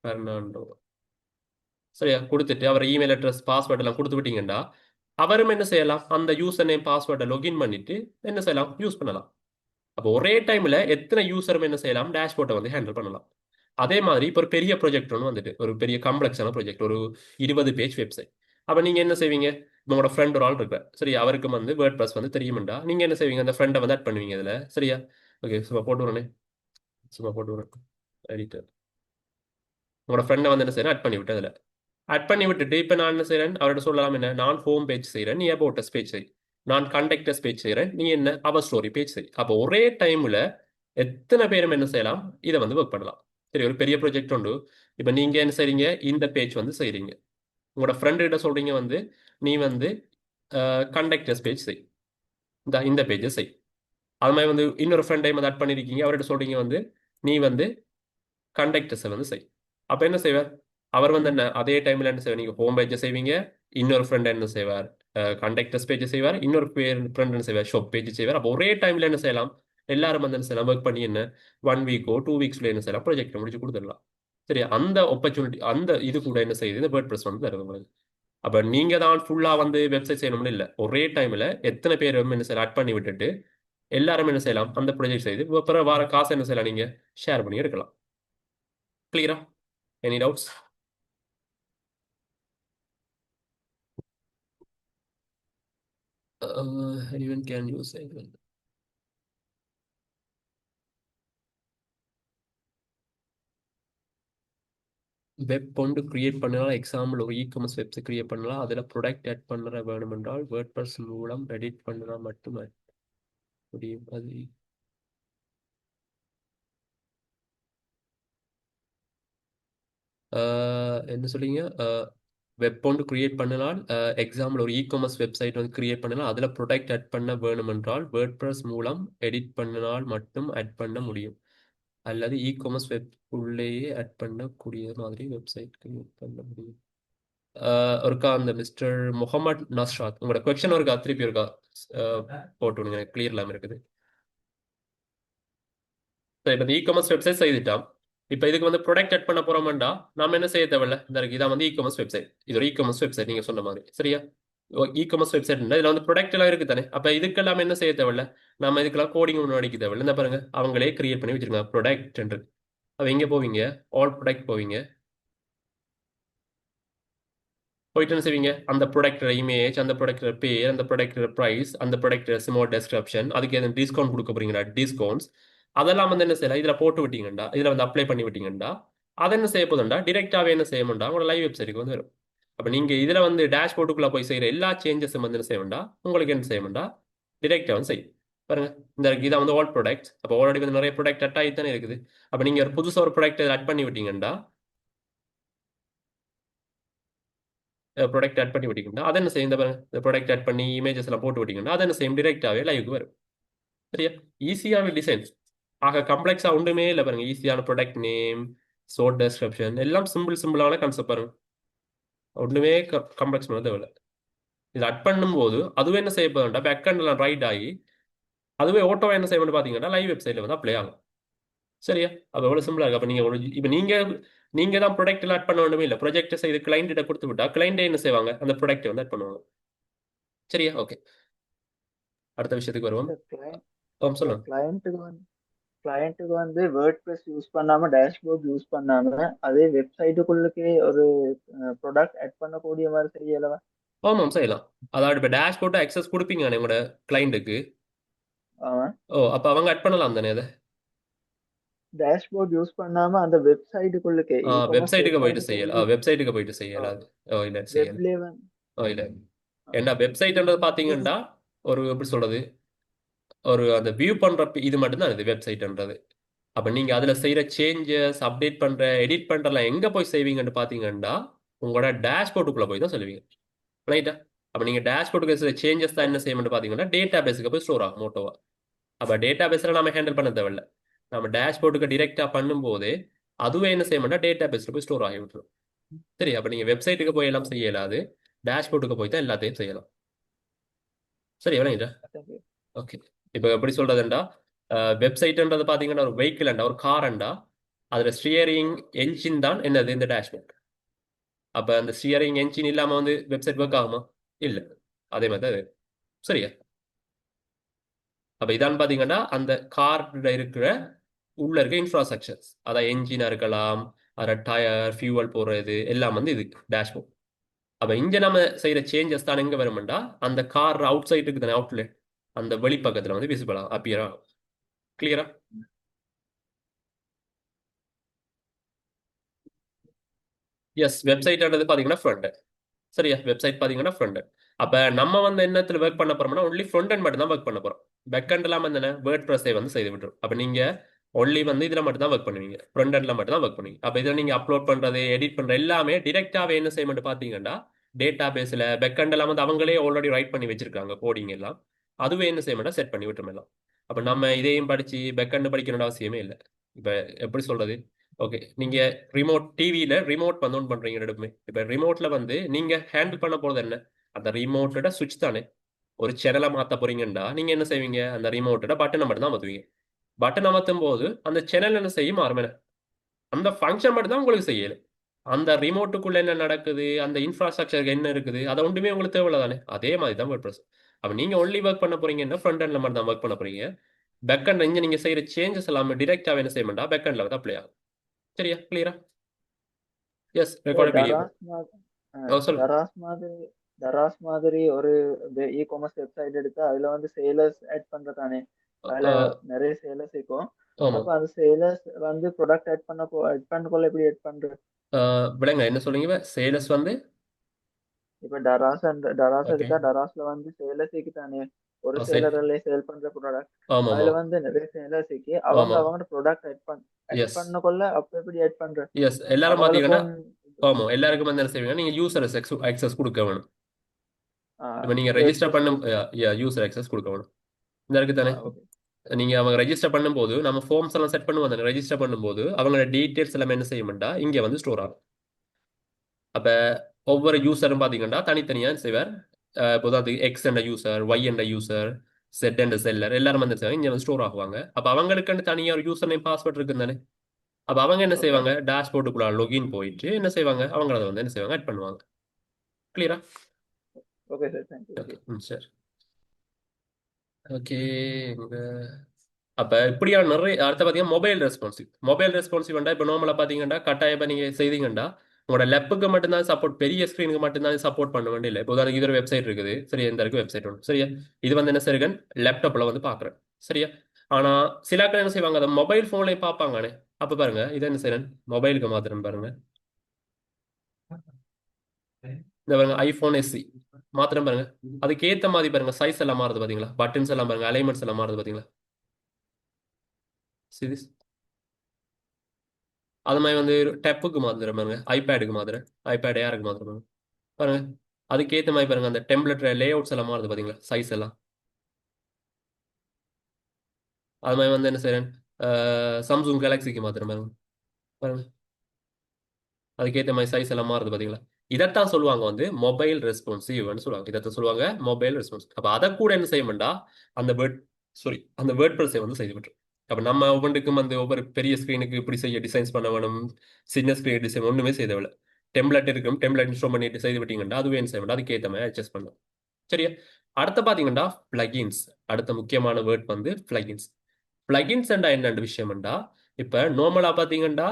பெர்னாண்டோ. சரியா, கொடுத்துட்டு அவர் இமெயில் அட்ரஸ் பாஸ்வேர்ட் எல்லாம் கொடுத்து விட்டீங்கன்னா அவரும் என்ன செய்யலாம், அந்த யூசர் நேம் பாஸ்வேர்டை login பண்ணிட்டு என்ன செய்யலாம், யூஸ் பண்ணலாம். அப்போ ஒரே டைம்ல எத்தனை யூசரும் என்ன செய்யலாம், டேஷ்போர்ட்டை வந்து ஹேண்டில் பண்ணலாம். அதே மாதிரி இப்போ ஒரு பெரிய ப்ராஜெக்ட் ஒன்று வந்துட்டு, ஒரு பெரிய காம்ப்ளெக்ஸான ப்ராஜெக்ட், ஒரு 20 பேஜ் வெப்சைட். அப்போ நீங்க என்ன செய்வீங்க, உங்களோட ஃப்ரெண்ட் ஒரு ஆள் இருக்கிறார், சரி, அவருக்கு வந்து வேர்ட் ப்ளஸ் வந்து தெரியுமெண்டா நீங்க என்ன செய்வீங்க, அந்த ஃப்ரெண்டை வந்து ஆட் பண்ணுவீங்க இதுல. சரியா, ஓகே, சும்மா போட்டு விடுறேனே, சும்மா போட்டு விடுறேன் எடிட்டர். உங்களோட ஃப்ரெண்டை வந்து என்ன செய்யறேன், ஆட் பண்ணி விட்டு அதில் ஆட் பண்ணி விட்டுட்டு இப்போ நான் என்ன செய்றேன், அவர்கிட்ட சொல்லலாம் என்ன, நான் ஹோம் பேஜ் செய்கிறேன், நீ அபவுட் பேஜ் செய். நான் கான்டாக்டஸ் பேஜ் செய்கிறேன், நீ என்ன அவர் ஸ்டோரி பேஜ் செய். அப்போ ஒரே டைம்ல எத்தனை பேரும் என்ன செய்யலாம், இதை வந்து ஒர்க் பண்ணலாம். சரி, ஒரு பெரிய ப்ராஜெக்ட் உண்டு. இப்போ நீங்க என்ன செய்றீங்க, இந்த பேஜ் வந்து செய்றீங்க, உங்களோட ஃப்ரெண்டு கிட்ட சொல்றீங்க வந்து நீ வந்து கான்டாக்டஸ் பேஜ் செய், இந்த பேஜை செய். அது மாதிரி வந்து இன்னொரு ஃப்ரெண்ட் டைம் வந்து ஆட் பண்ணியிருக்கீங்க, அவர்கிட்ட சொல்றீங்க வந்து நீ வந்து கான்டாக்டஸை வந்து செய். அப்போ என்ன செய்வார், அவர் வந்து என்ன அதே டைம்ல என்ன செய்வார், நீங்க ஹோம் பேஜை செய்வீங்க, இன்னொரு ஃப்ரெண்ட் என்ன செய்வார், கான்டாக்டஸ் பேஜை செய்வார், இன்னொரு ஃப்ரெண்ட் என்ன செய்வார், ஷாப் பேஜ் செய்வார். அப்போ ஒரே டைம்ல என்ன செய்யலாம், எல்லாரும் வந்து என்ன செய்யலாம், ஒர்க் பண்ணி என்ன 1 வீக்கோ 2 வீக்ஸ்ல என்ன செய்யலாம், ப்ராஜெக்ட் முடிச்சு கொடுத்துடலாம். சரி, அந்த ஆப்பர்ச்சுனிட்டி அந்த இது கூட என்ன செய்யுது, இந்த வேர்ட் ப்ரெஸ் வந்து தருது உங்களுக்கு. அப்போ நீங்க தான் ஃபுல்லா வந்து வெப்சைட் செய்யணும்னு இல்லை, ஒரே டைம்ல எத்தனை பேர் என்ன செய்யலாம் ஆட் பண்ணி விட்டுட்டு எல்லாரும் என்ன செய்யலாம், அந்த ப்ராஜெக்ட் செய்து அப்புறம் வார காசு என்ன செய்யலாம், நீங்க ஷேர் பண்ணி எடுக்கலாம். கிளியரா? Any doubts? Anyone can use anyone. Web கொண்டு கிரியேட் பண்ணலாம். எக்ஸாம்பிள் ஒரு இ-காமர்ஸ் வெப்சைட் கிரியேட் பண்ணலாம், அதில் ப்ராடக்ட் ஆட் பண்ணுற வேணுமென்றால் வேர்ட்பிரஸ் மூலம் எடிட் பண்ணலாம் மட்டுமே முடியும். அது என்ன சொல்றீங்க, வெப் கொண்டு கிரியேட் பண்ணலாம். எக்ஸாம்பிள் ஒரு இ-காமர்ஸ் வெப்சைட் வந்து கிரியேட் பண்ணலாம், அதில் ப்ராடக்ட் ஆட் பண்ண வேணுமென்றால் வேர்ட்பிரஸ் மூலம் எடிட் பண்ணினால் மட்டும் ஆட் பண்ண முடியும், அல்லது இ-காமர்ஸ் வெப் உள்ளேயே ஆட் பண்ணக்கூடிய மாதிரி வெப்சைட் கிரியேட் பண்ண முடியும். ஒருக்கா அந்த மிஸ்டர் முகமது நஸ்ராத், உங்களோட கொஸ்டின் ஒருக்கா திருப்பி இருக்கா போட்டு விடுங்க, கிளியர் இல்லாமல் இருக்குது. இப்போ இந்த இ-காமர்ஸ் வெப்சைட் செய்துட்டான். இப்போ இதுக்கு வந்து ப்ராடக்ட் ஆட் பண்ண போறோம்டா நாம என்ன செய்ய தேவையில்ல, இந்த இருக்கு இதான் வந்து இ-காமர்ஸ் வெப்சைட், இது ஒரு இ-காமர்ஸ் வெப்சைட் நீங்க சொன்ன மாதிரி. சரியா, இ-காமர்ஸ் வெப்சைட் இதுல வந்து ப்ராடக்ட் எல்லாம் இருக்கு தானே, அப்ப இதுக்கெல்லாம் என்ன செய்ய தேவையில்ல, நம்ம இதுக்கெல்லாம் கோடிங் ஒன்று அடிக்க தேவையில்ல. இந்த பாருங்க, அவங்களே கிரியேட் பண்ணி வச்சிருக்காங்க ப்ராடக்ட் என்று. அப்ப எங்க போவீங்க, ஆல் ப்ராடக்ட் போவீங்க, போயிட்டு என்ன செய்வீங்க, அந்த ப்ராடக்டோட இமேஜ், அந்த ப்ராடக்டோட பேர், அந்த ப்ராடக்டோட ப்ரைஸ், அந்த ப்ராடக்டோட ஸ்மால் டெஸ்கிரிப்ஷன், அதுக்கு எதுவும் டிஸ்கவுண்ட் கொடுக்க போறீங்களா, டிஸ்கவுண்ட்ஸ், அதெல்லாம் வந்து என்ன செய்யலாம், இதில் போட்டு விட்டீங்கண்டா, இதில் வந்து அப்ளை பண்ணி விட்டீங்கண்டா அதை என்ன செய்ய போதுண்டா, டிரெக்டாகவே என்ன செய்யணும்டா உங்களோட லைவ் வெப்சைட்டுக்கு வந்து வரும். அப்போ நீங்கள் இதில் வந்து டேஷ்போர்ட்டுக்குள்ளே போய் செய்கிற எல்லா சேஞ்சஸும் வந்து என்ன செய்யணும்டா, உங்களுக்கு என்ன செய்யணும்டா, டிரெக்டாக வந்து செய்யும். பாருங்க, இந்த இதை வந்து ஆல் ப்ராடக்ட், அப்போ ஆல்ரெடி வந்து நிறைய ப்ராடக்ட் அட் ஆகி தானே இருக்குது. அப்போ நீங்கள் ஒரு புதுசாக ஒரு ப்ராடக்ட் ஆட் பண்ணி விட்டீங்கண்டா, ப்ராடக்ட் ஆட் பண்ணி விட்டீங்கன்னா அதை என்ன செய்யும், இந்த ப்ராடக்ட் ஆட் பண்ணி இமேஜஸ் எல்லாம் போட்டு விட்டீங்கன்னா அதை என்ன செய்யும், டிரெக்டாகவே லைவுக்கு வரும். சரியா, ஈஸியாக டிசைன்ஸ், ஆக கம்ப்ளெக்ஸாக ஒன்றுமே இல்லை பாருங்க, ஈஸியான ப்ராடக்ட் நேம், ஷார்ட் டெஸ்கிரிப்ஷன், எல்லாம் சிம்பிளான கான்செப்ட் பாருங்க, ஒன்றுமே கம்ப்ளெக்ஸ் பண்ண தேவையில்லை. இது அட் பண்ணும்போது அதுவே என்ன செய்ய போதுண்டா, பேக் எல்லாம் ரைட் ஆகி அதுவே ஓட்டோவை என்ன செய்யணும்னு பார்த்தீங்கன்னா லைவ் வெப்சைட்ல வந்து அப்ளை ஆகும். சரியா, அப்போ எவ்வளோ சிம்பிளாக இருக்கு. அப்போ நீங்கள் இப்போ நீங்க தான் ப்ராடக்ட் எல்லாம் ஆட் பண்ண வேண்டுமே இல்லை, ப்ராஜெக்ட் செய்து கிளைண்ட்ட கொடுத்து விட்டா கிளைண்டே என்ன செய்வாங்க, அந்த ப்ராடக்ட் வந்து ஆட் பண்ணுவாங்க. சரியா, ஓகே, அடுத்த விஷயத்துக்கு வருவோம். இந்த கிளையண்ட் இந்த சொல்லுங்க. கிளையண்ட்டுக்கு வந்து வேர்ட்பிரஸ் யூஸ் பண்ணாம டேஷ்போர்ட் யூஸ் பண்ணாம அதே வெப்சைட்டுக்குள்ளுக்கே ஒரு ப்ராடக்ட் ஆட் பண்ணக்கூடிய மாதிரி செய்யலவா? ஆமாம், செய்யலாம். அதாவது இப்போ டேஷ்போர்ட்டை அக்சஸ் கொடுப்பீங்க உங்களோட கிளைண்ட்டுக்கு. அவன் ஓ, அப்போ அவங்க ஆட் பண்ணலாம் தானே அதை. டேஷ்போர்ட் யூஸ் பண்ணாம அந்த வெப்சைட்டுக்குள்ளுக்கே இ-காமர்ஸ் வெப்சைட்டுக்கு போயிட்டு செய்யலாம், வெப்சைட்டுக்குள்ளே வெப்சைட்டுக்கு போயிட்டு செய்யலாம். ஓ இல்லை, செய்யலாம். வெப்லேயே வந்து ஓ இல்லை, ஏன்னா வெப்சைட்ன்றது பார்த்தீங்கன்னா ஒரு எப்படி சொல்றது, ஒரு அந்த வியூ பண்ற இது மட்டும்தான் இது வெப்சைட்ன்றது. அப்போ நீங்கள் அதில் செய்கிற சேஞ்சஸ், அப்டேட் பண்ணுற, எடிட் பண்ணுறலாம் எங்கே போய் செய்வீங்கன்னு பார்த்தீங்கன்னா உங்களோட டேஷ்போர்ட்டுக்குள்ளே போய் தான் சொல்லுவீங்க. ரைட்டா, அப்போ நீங்கள் டேஷ்போர்ட்டுக்கு சில சேஞ்சஸ் தான் என்ன செய்யணும்னு பார்த்தீங்கன்னா டேட்டா பேஸுக்கு போய் ஸ்டோர் ஆகும் மோட்டோவா. அப்போ டேட்டா பேஸில் நம்ம ஹேண்டில் பண்ண தேவையில்ல, நம்ம டேஷ்போர்ட்டுக்கு டிரெக்டாக பண்ணும்போது அதுவே என்ன செய்யணும்னா டேட்டா பேஸில் போய் ஸ்டோர் ஆகி விட்டுரும். சரி, அப்போ நீங்கள் வெப்சைட்டுக்கு போய் எல்லாம் செய்ய இயலாது. டேஷ்போர்டுக்கு போய் தான் எல்லாத்தையும் செய்யலாம். சரி எவ்வளோ? தேங்க்யூ. ஓகே. இப்போ எப்படி சொல்றதுண்டா, வெப்சைட்ன்றது பார்த்தீங்கன்னா ஒரு வெஹிக்கிள்ண்டா, ஒரு கார்ண்டா, அதில் ஸ்டியரிங் என்ஜின் தான் என்னது இந்த டேஷ்போர்ட். அப்போ அந்த ஸ்டியரிங் என்ஜின் இல்லாமல் வந்து வெப்சைட் ஒர்க் ஆகுமா? இல்லை. அதே மாதிரி தான் இது. சரியா? அப்போ இதான் பார்த்தீங்கன்னா அந்த கார்ல இருக்கிற உள்ள இருக்க இன்ஃப்ராஸ்ட்ரக்சர்ஸ், அதான் என்ஜினாக இருக்கலாம், அதில் டயர், ஃபியூவல் போடுறது எல்லாம் வந்து இது டேஷ்போர்ட். அப்போ இங்கே நம்ம செய்கிற சேஞ்சஸ் தான் எங்கே வரும்டா, அந்த கார் அவுட் சைடுக்கு தானே, அவுட்லெட், அந்த வெளிப்பக்கத்தில் வந்து விசிபிள் ஆகும், அப்பியர் ஆகும். கிளியரா? எஸ். வெப்சைட்ன்றது பார்த்தீங்கன்னா ஃப்ரண்ட். சரியா? வெப்சைட் பார்த்தீங்கன்னா ஃப்ரண்ட். அப்போ நம்ம வந்து என்னத்தில் ஒர்க் பண்ண போறோம்னா ஒன்லி ஃப்ரண்ட் எண்ட் மட்டும் தான் ஒர்க் பண்ண போறோம். பேக் எண்ட் எல்லாம் வந்து என்ன, வேர்ட் ப்ரெஸ்ஸை வந்து செய்து விட்டுரும். அப்போ நீங்க ஒன்லி வந்து இதில் மட்டும் தான் ஒர்க் பண்ணுவீங்க, ஃப்ரண்ட் எண்ட்ல மட்டும் தான் ஒர்க் பண்ணுவீங்க. அப்போ இதில் நீங்க அப்லோட் பண்றது, எடிட் பண்ற எல்லாமே டிரெக்டாவே என்ன செய்யணும் பார்த்தீங்கன்னா, டேட்டா பேஸ்ல பேக் எண்ட் எல்லாம் வந்து அவங்களே ஆல்ரெடி ரைட் பண்ணி வச்சிருக்காங்க கோடிங் எல்லாம். அதுவே என்ன செய்யணும், செட் பண்ணி விட்டுரும் எல்லாம். அப்போ நம்ம இதையும் படிச்சு பேக் எண்ட் படிக்கணும்னு அவசியமே இல்லை. இப்போ எப்படி சொல்றது, ஓகே, நீங்க ரிமோட் டிவியில ரிமோட் வந்து ஒன் பண்றீங்க எடுப்புமே. இப்ப ரிமோட்ல வந்து நீங்க ஹேண்டில் பண்ண போறது என்ன, அந்த ரிமோட்டோட சுவிட்ச் தானே. ஒரு சேனலை மாத்த போறீங்கன்னா நீங்க என்ன செய்வீங்க, அந்த ரிமோட்டோட பட்டனை மட்டும் தான் மாத்துவீங்க. பட்டன் அமர்த்தும் போது அந்த சேனல் என்ன செய்யும், மாறுமே. அந்த ஃபங்க்ஷன் மட்டும் தான் உங்களுக்கு செய்யல. அந்த ரிமோட்டுக்குள்ள என்ன நடக்குது, அந்த இன்ஃப்ராஸ்ட்ரக்சருக்கு என்ன இருக்குது, அதை ஒன்றுமே உங்களுக்கு தேவையில்ல தானே. அதே மாதிரி தான் வேர்ட் ப்ரெஸ். அப்ப நீங்க ஒன்லி ஒர்க் பண்ண போறீங்கன்னா ஃப்ரண்ட் எண்ட்ல மட்டும் தான் ஒர்க் பண்ண போறீங்க. பேக் எண்ட் இங்க நீங்க செய்யற சேஞ்சஸ் எல்லாமே டிரெக்டாவே என்ன செய்ய மாட்டா, பேக் எண்ட்ல வந்து அப்ளை ஆகும். சரியா? கிளியரா? எஸ். Record video. டராஸ் சொல்லுங்க. டராஸ் மாதிரி டராஸ் மாதிரி ஒரு இ காமர்ஸ் வெப்சைட் எடுத்து அதுல வந்து சேலர்ஸ் ஆட் பண்றதானே. அதுல நிறைய சேலர்ஸ் இருக்கும். ஆமா. அப்ப அந்த சேலர்ஸ் வந்து ப்ராடக்ட் ஆட் பண்ணக்குள்ள எப்படி ஆட் பண்றது? விளங்க என்ன சொல்றீங்க, சேலஸ் வந்து? இப்ப டராஸ் ஓகே. எடுத்தா டராஸ்ல வந்து சேலர்ஸ் தானே. ஒரு சரி. சேலர்ல சேல் பண்ற ப்ராடக்ட். ஆமாமா. அதுல வந்து நிறைய சேலர்ஸ் அவங்க ஆமா. அவங்க ப்ராடக்ட் ஆட் எஸ். பண்ணக்குள்ள அப்ப எப்படி ஆட் பண்ற? எஸ். எல்லாரும் பாத்தீங்கன்னா, அவங்களுக்கும் ஆமா, எல்லாருக்கும் வந்து என்ன செய்வீங்க, நீங்க யூசர் ஆக்சஸ் கொடுக்க வேணும். இப்போ நீங்க ரெஜிஸ்டர் ஆக்சஸ் பண்ணும், கொடுக்கணும். யூசர் ஆக்சஸ் கொடுக்க வேணும். இந்த இருக்கு தானே. ஓகே. நீங்க அவங்க ரெஜிஸ்டர் பண்ணும்போது நம்ம ஃபார்ம்ஸ் எல்லாம் செட் பண்ணுவோம் தானே. ரெஜிஸ்டர் பண்ணும்போது அவங்களோட டீடைல்ஸ் எல்லாம் என்ன செய்யணும்டா இங்க வந்து ஸ்டோர் ஆகும். அப்ப ஒவ்வொரு யூசரும் பாத்தீங்கன்னா தனித்தனியா செய்வார். இப்போ எக்ஸ் என்ற யூசர், ஒய் என்ற யூசர், செட் என்ற செல்லர் எல்லாரும் வந்து இங்க வந்து ஸ்டோர் ஆகுவாங்க. அப்ப அவங்களுக்கு தனியா ஒரு யூசர் நேம் பாஸ்வேர்ட் இருக்கு தானே. அப்ப அவங்க என்ன ஓகே. செய்வாங்க, டேஷ்போர்டுக்குள்ள லொகின் போயிட்டு என்ன செய்வாங்க, அவங்க அதை வந்து என்ன செய்வாங்க, ஆட் பண்ணுவாங்க. கிளியரா? Okay sir. தேங்க்யூ. ஓகே. சரி. ஓகே. அப்ப இப்படியான நிறைய அடுத்த பாத்தீங்கன்னா மொபைல் ரெஸ்பான்சிவ் இப்போ நார்மலா பாத்தீங்கன்னா கட்டாயம் இப்ப நீங்க செய்தீங்கன்னா உங்களோட லெப்புக்கு மட்டும்தான் சப்போர்ட், பெரிய ஸ்கிரீனுக்கு மட்டும்தான் சப்போர்ட் பண்ண வேண்டிய இல்லை. இப்போ உதாரணம் இது ஒரு வெப்சைட் இருக்குது, சரியா, இந்த இருக்கு வெப்சைட் ஒன்று, சரியா. இது வந்து என்ன செய்யுங்க, லேப்டாப்ல வந்து பாக்குறேன், சரியா. ஆனா சில பேர் என்ன செய்வாங்க, அதை மொபைல் போன்லயும் பார்ப்பாங்கண்ணே. அப்ப பாருங்க இதை என்ன செய்யறேன், மொபைலுக்கு மாத்திரம் பாருங்க. இந்த பாருங்க ஐபோன் எஸ்சி மாத்திரம் பாருங்க. அதுக்கு ஏத்த மாதிரி பாருங்க சைஸ் எல்லாம் மாறுது பாத்தீங்களா, பட்டன்ஸ் எல்லாம் பாருங்க, அலைன்மெண்ட்ஸ் எல்லாம் மாறுது பாத்தீங்களா. சரி. அது மாதிரி வந்து டெப்புக்கு மாத்திரம் பாருங்க, ஐபேடுக்கு மாத்திரம், ஐபேட் ஏருக்கு மாத்திரம் பாருங்க. பாருங்க அதுக்கேற்ற மாதிரி பாருங்க, அந்த டெம்ப்ளேட் லே அவுட்ஸ் எல்லாம் மாறுது பாத்தீங்களா, சைஸ் எல்லாம். அது மாதிரி வந்து என்ன செய்யறேன், சாம்சங் கேலக்சிக்கு மாத்திரம் பாருங்க. பாருங்க அதுக்கேற்ற மாதிரி சைஸ் எல்லாம் மாறுது பாத்தீங்களா. இதைத்தான் சொல்லுவாங்க வந்து மொபைல் ரெஸ்பான்சிவ்னு சொல்லுவாங்க. இதைத்தான் சொல்லுவாங்க மொபைல் ரெஸ்பான்ஸ். அப்ப அதை கூட என்ன செய்ய மாட்டா, அந்த அந்த வேர்ட் ப்ரெஸ்ஸை வந்து செய்து விட்டுரும். அப்ப நம்ம ஒவ்வொன்றுக்கும் வந்து ஒவ்வொரு பெரிய ஸ்கிரீனுக்கு இப்படி செய்ய டிசைன்ஸ் பண்ண வேணும், சின்ன ஸ்கிரீன் டிசைன் ஒண்ணுமே செய்தவில்லை. டெம்ப்ளேட் இருக்கும், டெம்ப்ளேட் இன்ஸ்டால் பண்ணிட்டு செய்து விட்டீங்கன்னா அதுவே என்ன செய்ய மாட்டா, அதுக்கு ஏற்ற மாதிரி அட்ஜஸ்ட் பண்ணும். சரியா. அடுத்து பாத்தீங்கன்னா பிளகின்ஸ். அடுத்த முக்கியமான வேர்ட் வந்து பிளகின்ஸ். பிளகின்ஸ் என்னென்ன விஷயம்டா, இப்ப நார்மலா பாத்தீங்கன்னா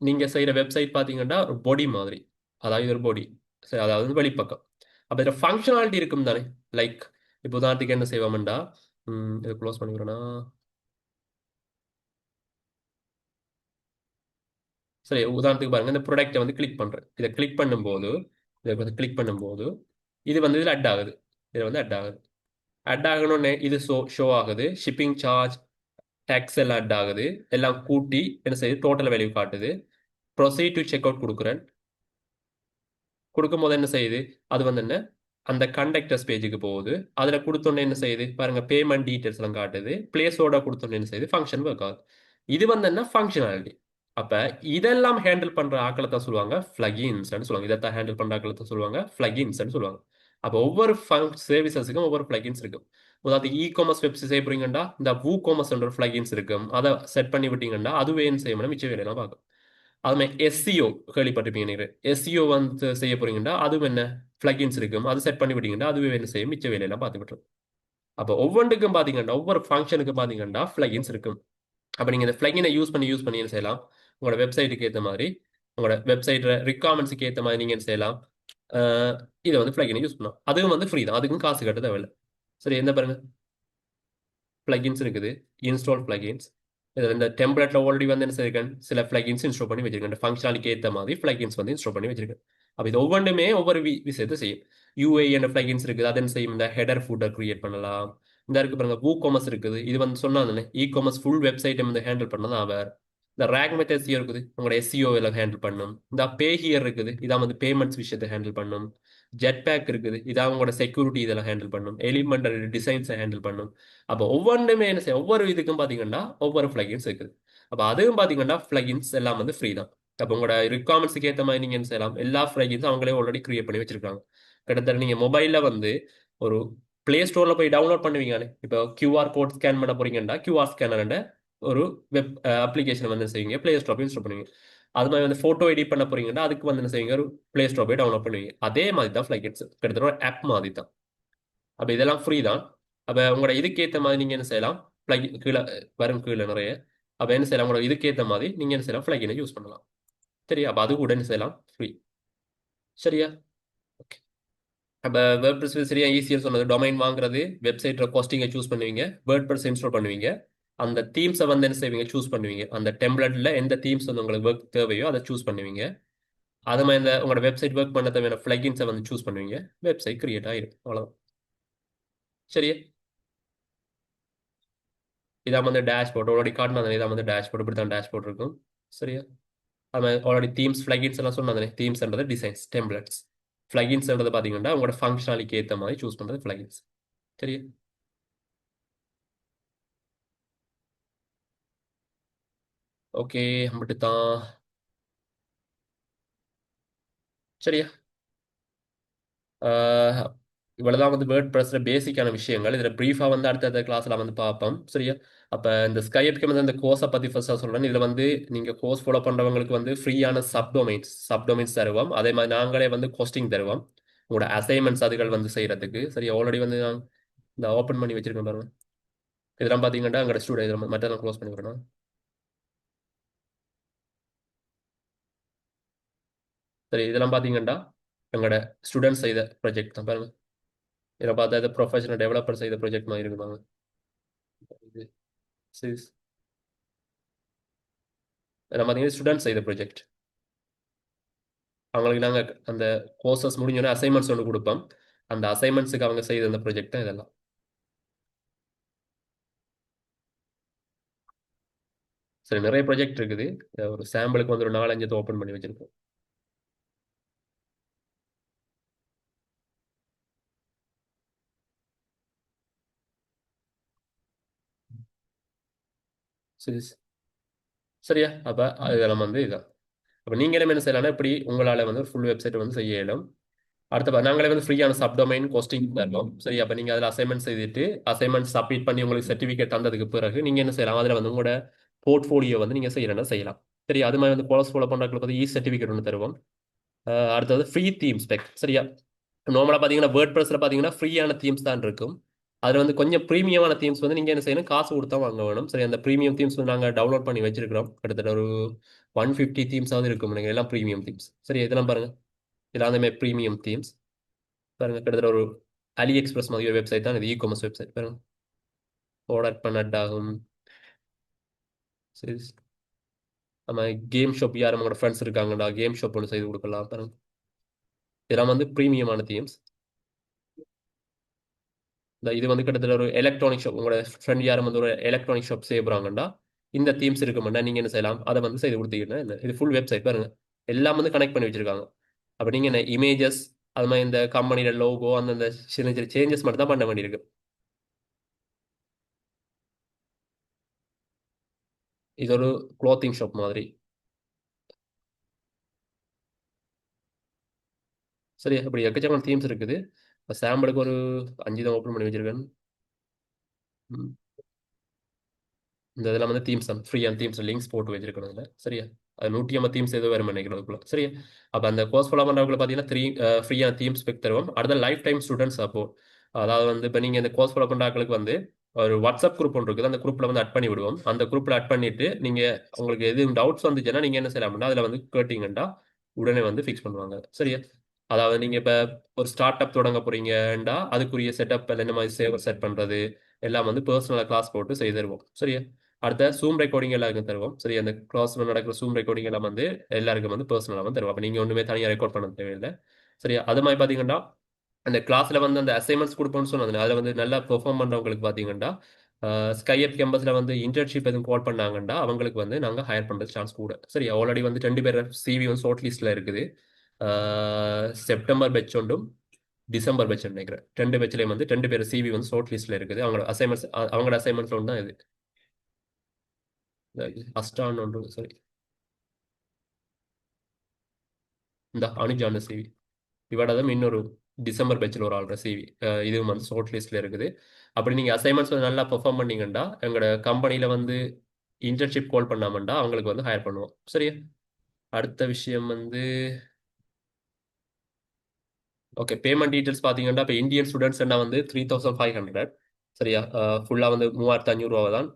நீங்க செய்யற வெப்சைட் பாத்தீங்கன்னா ஒரு பொடி மாதிரி, அதாவது ஒரு பொடி, அதாவது வெளிப்பக்கம். அப்ப இதுல ஃபங்க்ஷனாலிட்டி இருக்கும் தானே. லைக் இப்போ உதாரணத்துக்கு என்ன செய்வோம்டா, இதை க்ளோஸ் பண்ணிக்கிறோன்னா, சரி உதாரணத்துக்கு பாருங்க, இந்த ப்ராடக்ட்டை வந்து கிளிக் பண்றேன். இதை கிளிக் பண்ணும்போது இதை வந்து கிளிக் பண்ணும்போது இது வந்து இதில் அட் ஆகுது. இதில் வந்து அட் ஆகணும்னு இது ஷோ ஆகுது. ஷிப்பிங் சார்ஜ், டேக்ஸ் எல்லாம் அட் ஆகுது. எல்லாம் கூட்டி என்ன செய்யுது, டோட்டல் வேல்யூ காட்டுது. ப்ரொசீட் டு செக் அவுட் கொடுக்குறேன். கொடுக்கும்போது என்ன செய்யுது, அது வந்து என்ன, அந்த கண்டக்டர்ஸ் பேஜுக்கு போகுது. அதில் கொடுத்தோன்னே என்ன செய்யுது பாருங்க, பேமெண்ட் டீட்டெயில்ஸ் எல்லாம் காட்டுது. பிளேஸோட கொடுத்தோன்னே என்ன செய்யுது, ஃபங்க்ஷன் ஒர்க் ஆகுது. இது வந்து என்ன, ஃபங்க்ஷனாலிட்டி. அப்ப இதெல்லாம் ஹேண்டில் பண்ற ஆட்களை தான் சொல்லுவாங்க பிளகின்ஸ் சொல்லுவாங்க. இதைத்தான் ஹேண்டில் பண்ற ஆட்களை தான் சொல்லுவாங்க பிளகின்ஸ் சொல்லுவாங்க. அப்போ ஒவ்வொரு சர்வீசஸுக்கும் ஒவ்வொரு பிளகின்ஸ் இருக்கும். உதாரணத்து இ-காமர்ஸ் வெப்சைட் செய்ய போறீங்கன்னா இந்த வூ காமர்ஸ் ஒரு பிளகின்ஸ் இருக்கும். அதை செட் பண்ணி விட்டீங்கன்னா அதுவே என்ன செய்யணும், மிச்ச வேலையெல்லாம் பார்க்கும். அதுமாதிரி எஸ்சிஓ கேள்விப்பட்டிருப்பீங்க நீங்க. எஸ்சிஓ வந்து செய்ய போறீங்கன்னா அதுவும் என்ன பிளகின்ஸ் இருக்கும். அது செட் பண்ணி விட்டீங்கன்னா அதுவே என்ன செய்யும், மிச்ச வேலையெல்லாம் பார்த்து விட்டுரும். அப்போ ஒவ்வொன்றுக்கும் பாத்தீங்கன்னா ஒவ்வொரு ஃபங்க்ஷனுக்கு பாத்தீங்கன்னா பிளகின்ஸ் இருக்கும். அப்போ நீங்கள் இந்த ஃப்ளகினை யூஸ் பண்ணி என்ன செய்யலாம், உங்களோட வெப்சைட்டுக்கு ஏற்ற மாதிரி உங்களோட வெப்சைட் ரிக்வயர்மெண்ட்ஸுக்கு ஏற்ற மாதிரி நீங்கள் என்ன செய்யலாம், அஹ் இதை வந்து ஃப்ளகினை யூஸ் பண்ணலாம். அதுவும் வந்து ஃப்ரீ தான், அதுக்கும் காசு கட்ட தேவையில்லை. சரி, எந்த பாருங்க பிளகின்ஸ் இருக்குது, இன்ஸ்டால் பிளகின்ஸ். இதில் இந்த டெம்ப்ளேட்ல ஆல்ரெடி வந்து என்ன செய்யிருக்கேன், சில பிளகின்ஸ் இன்ஸ்டால் பண்ணி வச்சிருக்கேன். ஃபங்க்ஷனாலிக்கு ஏற்ற மாதிரி பிளகின்ஸ் வந்து இன்ஸ்டால் பண்ணி வச்சிருக்கேன். அப்போ இது ஒவ்வொன்றுமே ஒவ்வொரு விஷயத்தை செய்யும். யூஏ என்ற பிளகின்ஸ் இருக்குது, அதை என்ன செய்யும், இந்த ஹெடர் ஃபுட்டர் கிரியேட் பண்ணலாம். இந்த இருக்கு பாருங்க வூ காமர்ஸ் இருக்குது, இது வந்து சொன்னாங்க இ காமர்ஸ் ஃபுல் வெப்சைட்டை வந்து ஹேண்டில் பண்ணதான் அவர். இந்த ரேக் மெத்தட்ஸ் இருக்குது, உங்களோட எஸ்சிஓ எல்லாம் ஹேண்டில் பண்ணும். இந்த பே ஹியர் இருக்குது, இதான் வந்து பேமெண்ட்ஸ் விஷயத்தை ஹேண்டில் பண்ணும். ஜெட் பேக் இருக்குது, இதான் உங்களோட செக்யூரிட்டி இதெல்லாம் ஹேண்டில் பண்ணும். எலிமெண்ட் டிசைன்ஸை ஹேண்டில் பண்ணும். அப்போ ஒவ்வொன்றுமே என்ன செய்யும், ஒவ்வொரு இதுக்கும் பார்த்தீங்கன்னா ஒவ்வொரு ஃப்ளகின்ஸ் இருக்குது. அப்போ அதுவும் பார்த்தீங்கன்னா ஃப்ளகின்ஸ் எல்லாம் வந்து ஃப்ரீ தான். அப்போ உங்களோட ரிக்வயர்மெண்ட்ஸுக்கு ஏற்ற மாதிரி நீங்கள் என்ன செய்யலாம், எல்லா ஃப்ளகின்ஸும் அவங்களே ஆல்ரெடி கிரியேட் பண்ணி வச்சிருக்காங்க. கிட்டத்தட்ட நீங்கள் மொபைலில் வந்து ஒரு பிளே ஸ்டோரில் போய் டவுன்லோட் பண்ணுவீங்க. இப்போ கியூஆர் கோட் ஸ்கேன் பண்ண போறீங்கன்னா கியூஆர் ஸ்கேனர் ஒரு வெப் அப்ளிகேஷன் வந்து செய்வீங்க, பிளே ஸ்டோர் போய் இன்ஸ்டால் பண்ணுவீங்க. அது மாதிரி வந்து ஃபோட்டோ எடிட் பண்ண போறீங்கன்னா அதுக்கு வந்து என்ன செய்வீங்க, ஒரு பிளே ஸ்டோர் போய் டவுன்லோட் பண்ணுவீங்க. அதே மாதிரி தான் ஃப்ளகின்ஸ், கிட்டத்தட்ட ஒரு ஆப் மாதிரி தான். அப்போ இதெல்லாம் ஃப்ரீ தான். அப்போ உங்களோட இதுக்கேற்ற மாதிரி நீங்கள் என்ன செய்யலாம், பிளகின் கீழே வரும், கீழே நிறைய. அப்போ என்ன செய்யலாம், உங்களோட இதுக்கேற்ற மாதிரி நீங்கள் என்ன செய்யலாம், பிளகினை யூஸ் பண்ணலாம். சரியா, அப்போ அது கூட என்ன செய்யலாம், ஃப்ரீ. சரியா, ஓகே. அப்போ வேர்ட்பிரஸ் சரியா ஈஸியாக சொன்னது. டொமைன் வாங்குறது, வெப்சைட்டில் கோஸ்டிங்கை சூஸ் பண்ணுவீங்க, வேர்ட்பிரஸ் இன்ஸ்டால் பண்ணுவீங்க, அந்த தீம்ஸை வந்து என்ன செய்வீங்க, சூஸ் பண்ணுவீங்க. அந்த டெம்ப்ளேட்டில் எந்த தீம்ஸ் வந்து உங்களுக்கு ஒர்க் தேவையோ அதை சூஸ் பண்ணுவீங்க. அது மாதிரி இந்த உங்களோட வெப்சைட் ஒர்க் பண்ண தேவையான ஃப்ளகின்ஸை வந்து சூஸ் பண்ணுவீங்க. வெப்சைட் கிரியேட் ஆகிடும், அவ்வளோதான். சரியா, இதான் வந்து டேஷ்போர்ட் ஆல்ரெடி காட்டினா. இதான் வந்து டேஷ்போர்ட், இப்படி தான் டேஷ்போர்ட் இருக்கும். சரியா, அது மாதிரி ஆல்ரெடி தீம்ஸ் ஃப்ளகின்ஸ் எல்லாம் சொன்னாங்க. தீம்ஸ்ன்றது டிசைன்ஸ் டெம்ப்ளேட்ஸ், ஃப்ளகின்ஸ்ன்றது பார்த்தீங்கன்னா உங்களோட ஃபங்க்ஷனாலிக்கு ஏற்ற மாதிரி சூஸ் பண்ணுறது ஃப்ளகின்ஸ். சரியா, ஓகே, அப்படித்தான். சரியா, ஆஹ் இவ்வளவுதான் வந்து வேர்ட் ப்ரெஸ்ல பேசிக்கான விஷயங்கள். இதுல பிரீஃபா வந்து அடுத்த கிளாஸ்ல வந்து பார்ப்போம். சரியா, அப்ப இந்த ஸ்கைப்க்கு வந்து இந்த கோர்ஸை பத்தி ஃபர்ஸ்டா சொல்றேன். இதுல வந்து நீங்க கோர்ஸ் ஃபாலோ பண்றவங்களுக்கு வந்து ஃப்ரீயான சப்டொமைன்ஸ் தருவோம். அதே மாதிரி நாங்களே வந்து கோஸ்டிங் தருவோம், உங்களோட அசைன்மெண்ட்ஸ் அதுகள் வந்து செய்யறதுக்கு. சரி, ஆல்ரெடி வந்து நான் இந்த ஓப்பன் பண்ணி வச்சிருக்கேன் பாருங்க. இதெல்லாம் பாத்தீங்கன்னா அங்கே ஸ்டூடெண்ட் இதில் மற்றெல்லாம் க்ளோஸ் பண்ணி விடணும். சரி, இதெல்லாம் பாத்தீங்கன்னா எங்களோட ஸ்டூடெண்ட்ஸ் செய்த ப்ராஜெக்ட் தான் பாருங்க. இதில் பார்த்தா இது ப்ரொஃபஷனல் டெவலப்பர் செய்த ப்ராஜெக்ட் மாதிரி இருக்குவாங்க. இது இதெல்லாம் பார்த்தீங்கன்னா ஸ்டூடெண்ட்ஸ் செய்த ப்ராஜெக்ட். அவங்களுக்கு நாங்கள் அந்த கோர்சஸ் முடிஞ்சோடனே அசைன்மெண்ட்ஸ் ஒன்று கொடுப்போம். அந்த அசைன்மெண்ட்ஸுக்கு அவங்க செய்த அந்த ப்ராஜெக்ட் தான் இதெல்லாம். சரி, நிறைய ப்ராஜெக்ட் இருக்குது. ஒரு சாம்பிளுக்கு வந்து ஒரு 4-5 ஓப்பன் பண்ணி வச்சிருக்கோம். சரி, சரியா, அப்போ இதெல்லாம் வந்து இதுதான். அப்போ நீங்களும் என்ன செய்யலாம்னா இப்படி உங்களால் வந்து ஃபுல் வெப்சைட் வந்து செய்ய இயலும். அடுத்த நாங்களே வந்து ஃப்ரீயான சப்டொமைன் கோஸ்டிங் தருவோம். சரி, அப்போ நீங்கள் அதில் அசைன்மெண்ட் செய்துட்டு அசைன்மெண்ட் சப்மிட் பண்ணி உங்களுக்கு சர்டிஃபிகேட் தந்ததுக்கு பிறகு நீங்கள் என்ன செய்யலாம், அதில் வந்து உங்களோட போர்ட்ஃபோலியோ வந்து நீங்கள் செய்யறேன்னா செய்யலாம். சரி, அது மாதிரி வந்து கோர்ஸ் ஃபாலோ பண்ணுறவங்களுக்கு வந்து சர்டிஃபிகேட் ஒன்று தருவோம். அடுத்தது ஃப்ரீ தீம் ஸ்பெக். சரியா, நார்மலாக பார்த்தீங்கன்னா வேர்ட் ப்ரெஸ்ல பார்த்தீங்கன்னா ஃப்ரீயான தீம்ஸ் தான் இருக்கும். அதில் வந்து கொஞ்சம் ப்ரீமியமான தீம்ஸ் வந்து நீங்கள் என்ன செய்யணும், காசு கொடுத்தா வாங்க வேணும். சரி, அந்த ப்ரீமியம் தீம்ஸ் வந்து நாங்கள் டவுன்லோட் பண்ணி வச்சிருக்கிறோம். கிட்டத்தட்ட ஒரு 150 தீம்ஸாவது இருக்கும் நீங்கள், எல்லாம் ப்ரீமியம் தீம்ஸ். சரி, இதெல்லாம் பாருங்க, இதெல்லாம் அந்த மாதிரி ப்ரீமியம் தீம்ஸ் பாருங்க. கிட்டத்தட்ட ஒரு அலி எக்ஸ்பிரஸ் மாதிரி ஒரு வெப்சைட் தான் இது, இ-காமர்ஸ் வெப்சைட் பாருங்க. ஆர்டர் பண்ணட் ஆகும். சரி, நம்ம கேம் ஷாப் யாரும் உங்களோட ஃப்ரெண்ட்ஸ் இருக்காங்கடா, கேம் ஷாப் ஒன்று செய்து கொடுக்கலாம் பாருங்க. இதெல்லாம் வந்து ப்ரீமியமான தீம்ஸ். இது வந்து கிட்டத்தட்ட ஒரு எலக்ட்ரானிக் ஷாப், உங்களோட ஃப்ரெண்ட் யாரும் வந்து ஒரு எலக்ட்ரானிக் ஷாப் செய்ய போறாங்கன்னா இந்த தீம்ஸ் இருக்குமெண்டா நீங்க என்ன செய்யலாம், அதை வந்து செய்து கொடுத்தீங்கன்னா என்ன, இது ஃபுல் வெப்சைட் பாருங்க, எல்லாம் வந்து கனெக்ட் பண்ணி வச்சிருக்காங்க. அப்ப நீங்க என்ன இமேஜஸ், அது மாதிரி இந்த கம்பெனியோட லோகோ, அந்தந்த சின்ன சின்ன சேஞ்சஸ் மட்டும் தான் பண்ண வேண்டியிருக்கு. இது ஒரு க்ளோத்திங் ஷாப் மாதிரி. சரியா? இப்படி எக்கச்சக்கமான தீம்ஸ் இருக்குது. சாம்பிளுக்கு ஒரு 5 தான் ஓப்பன் பண்ணி வச்சிருக்கேன். ம். இந்த இதெல்லாம் வந்து தீம்ஸ் தான், ஃப்ரீயான தீம்ஸ் லிங்க்ஸ் போட்டு வச்சிருக்கணும் அதில். சரியா? அது 150 தீம்ஸ் ஏதோ வேறு நினைக்கிறேன் அதுக்குள்ள. சரியா? அப்போ அந்த கோர்ஸ் ஃபாலோ பண்ணுறவங்களை பார்த்தீங்கன்னா ஃப்ரீயான தீம்ஸ் பிக் தருவோம். அடுத்த லைஃப் டைம் ஸ்டூடெண்ட்ஸ் சப்போர்ட். அதாவது வந்து இப்போ நீங்கள் இந்த கோர்ஸ் ஃபாலோ பண்ணுறாங்களுக்கு வந்து ஒரு வாட்ஸ்அப் குரூப் ஒன்று இருக்குது. அந்த குரூப்பில் வந்து அட் பண்ணி விடுவோம். அந்த குரூப்பில் அட் பண்ணிட்டு நீங்கள் உங்களுக்கு எதுவும் டவுட்ஸ் வந்துச்சுன்னா நீங்கள் என்ன செய்யலாம்னா அதில் வந்து கேட்டிங்கன்னா உடனே வந்து ஃபிக்ஸ் பண்ணுவாங்க. சரியா? அதாவது நீங்கள் இப்போ ஒரு ஸ்டார்ட் அப் தொடங்க போறீங்கண்டா அதுக்குரிய செட்டப் என்ன மாதிரி சேவர் செட் பண்ணுறது எல்லாம் வந்து பர்சனலாக கிளாஸ் போட்டு செய்து தருவோம். சரியா? அடுத்த ஜூம் ரெக்கார்டிங் எல்லாருக்கும் தருவோம். சரி, அந்த கிளாஸ்ல நடக்கிற ஜூம் ரெக்கார்டிங் எல்லாம் வந்து எல்லாருக்கும் வந்து பர்சனலாக வந்து தருவோம். அப்போ நீங்கள் ஒன்றுமே தனியாக ரெக்கார்ட் பண்ண தேவையில்லை. சரியா? அது மாதிரி பார்த்தீங்கன்னா அந்த கிளாஸ்ல வந்து அந்த அசைன்மெண்ட்ஸ் கொடுப்போம்னு சொன்னது அதில் வந்து நல்லா பெர்ஃபார்ம் பண்ணுறவங்களுக்கு பார்த்தீங்கன்னா ஸ்கைஅப் கேம்பஸில் வந்து இன்டர்ன்ஷிப் எதுவும் கால் பண்ணாங்கன்னா அவங்களுக்கு வந்து நாங்கள் ஹையர் பண்ணுறது சான்ஸ் கூட. சரி, ஆல்ரெடி வந்து 2 பேர் சிவி வந்து ஷார்ட் லிஸ்ட்டில் இருக்குது. செப்டம்பர் பெட்ச் ஒன்றும் டிசம்பர் பெட்ச் நினைக்கிறேன். 2 பெட்ச்லேயும் வந்து 2 பேர் சிவி வந்து ஷார்ட் லிஸ்ட்டில் இருக்குது. அவங்களோட அசைன்மெண்ட்ஸ் ஒன்று தான் இது. அஸ்டான் ஒன்று, சரி, இந்த அனுஜான சிவி இவடதும் இன்னொரு டிசம்பர் பேட்சில் ஒரு ஆள்ற சிவி இதுவும் வந்து ஷார்ட் லிஸ்ட்ல இருக்குது. அப்படி நீங்கள் அசைன்மெண்ட்ஸ் வந்து நல்லா பெர்ஃபார்ம் பண்ணீங்கன்னா எங்களோட கம்பெனியில் வந்து இன்டர்ன்ஷிப் கால் பண்ணாமண்டா அவங்களுக்கு வந்து ஹையர் பண்ணுவோம். சரியா? அடுத்த விஷயம் வந்து ஓகே, பேமெண்ட் டீட்டெயில்ஸ் பார்த்தீங்கன்னா இப்போ இந்தியன் ஸ்டூடெண்ட்ஸ் என்ன வந்து 3500. சரியா? ஃபுல்லாக வந்து 3500 தான்.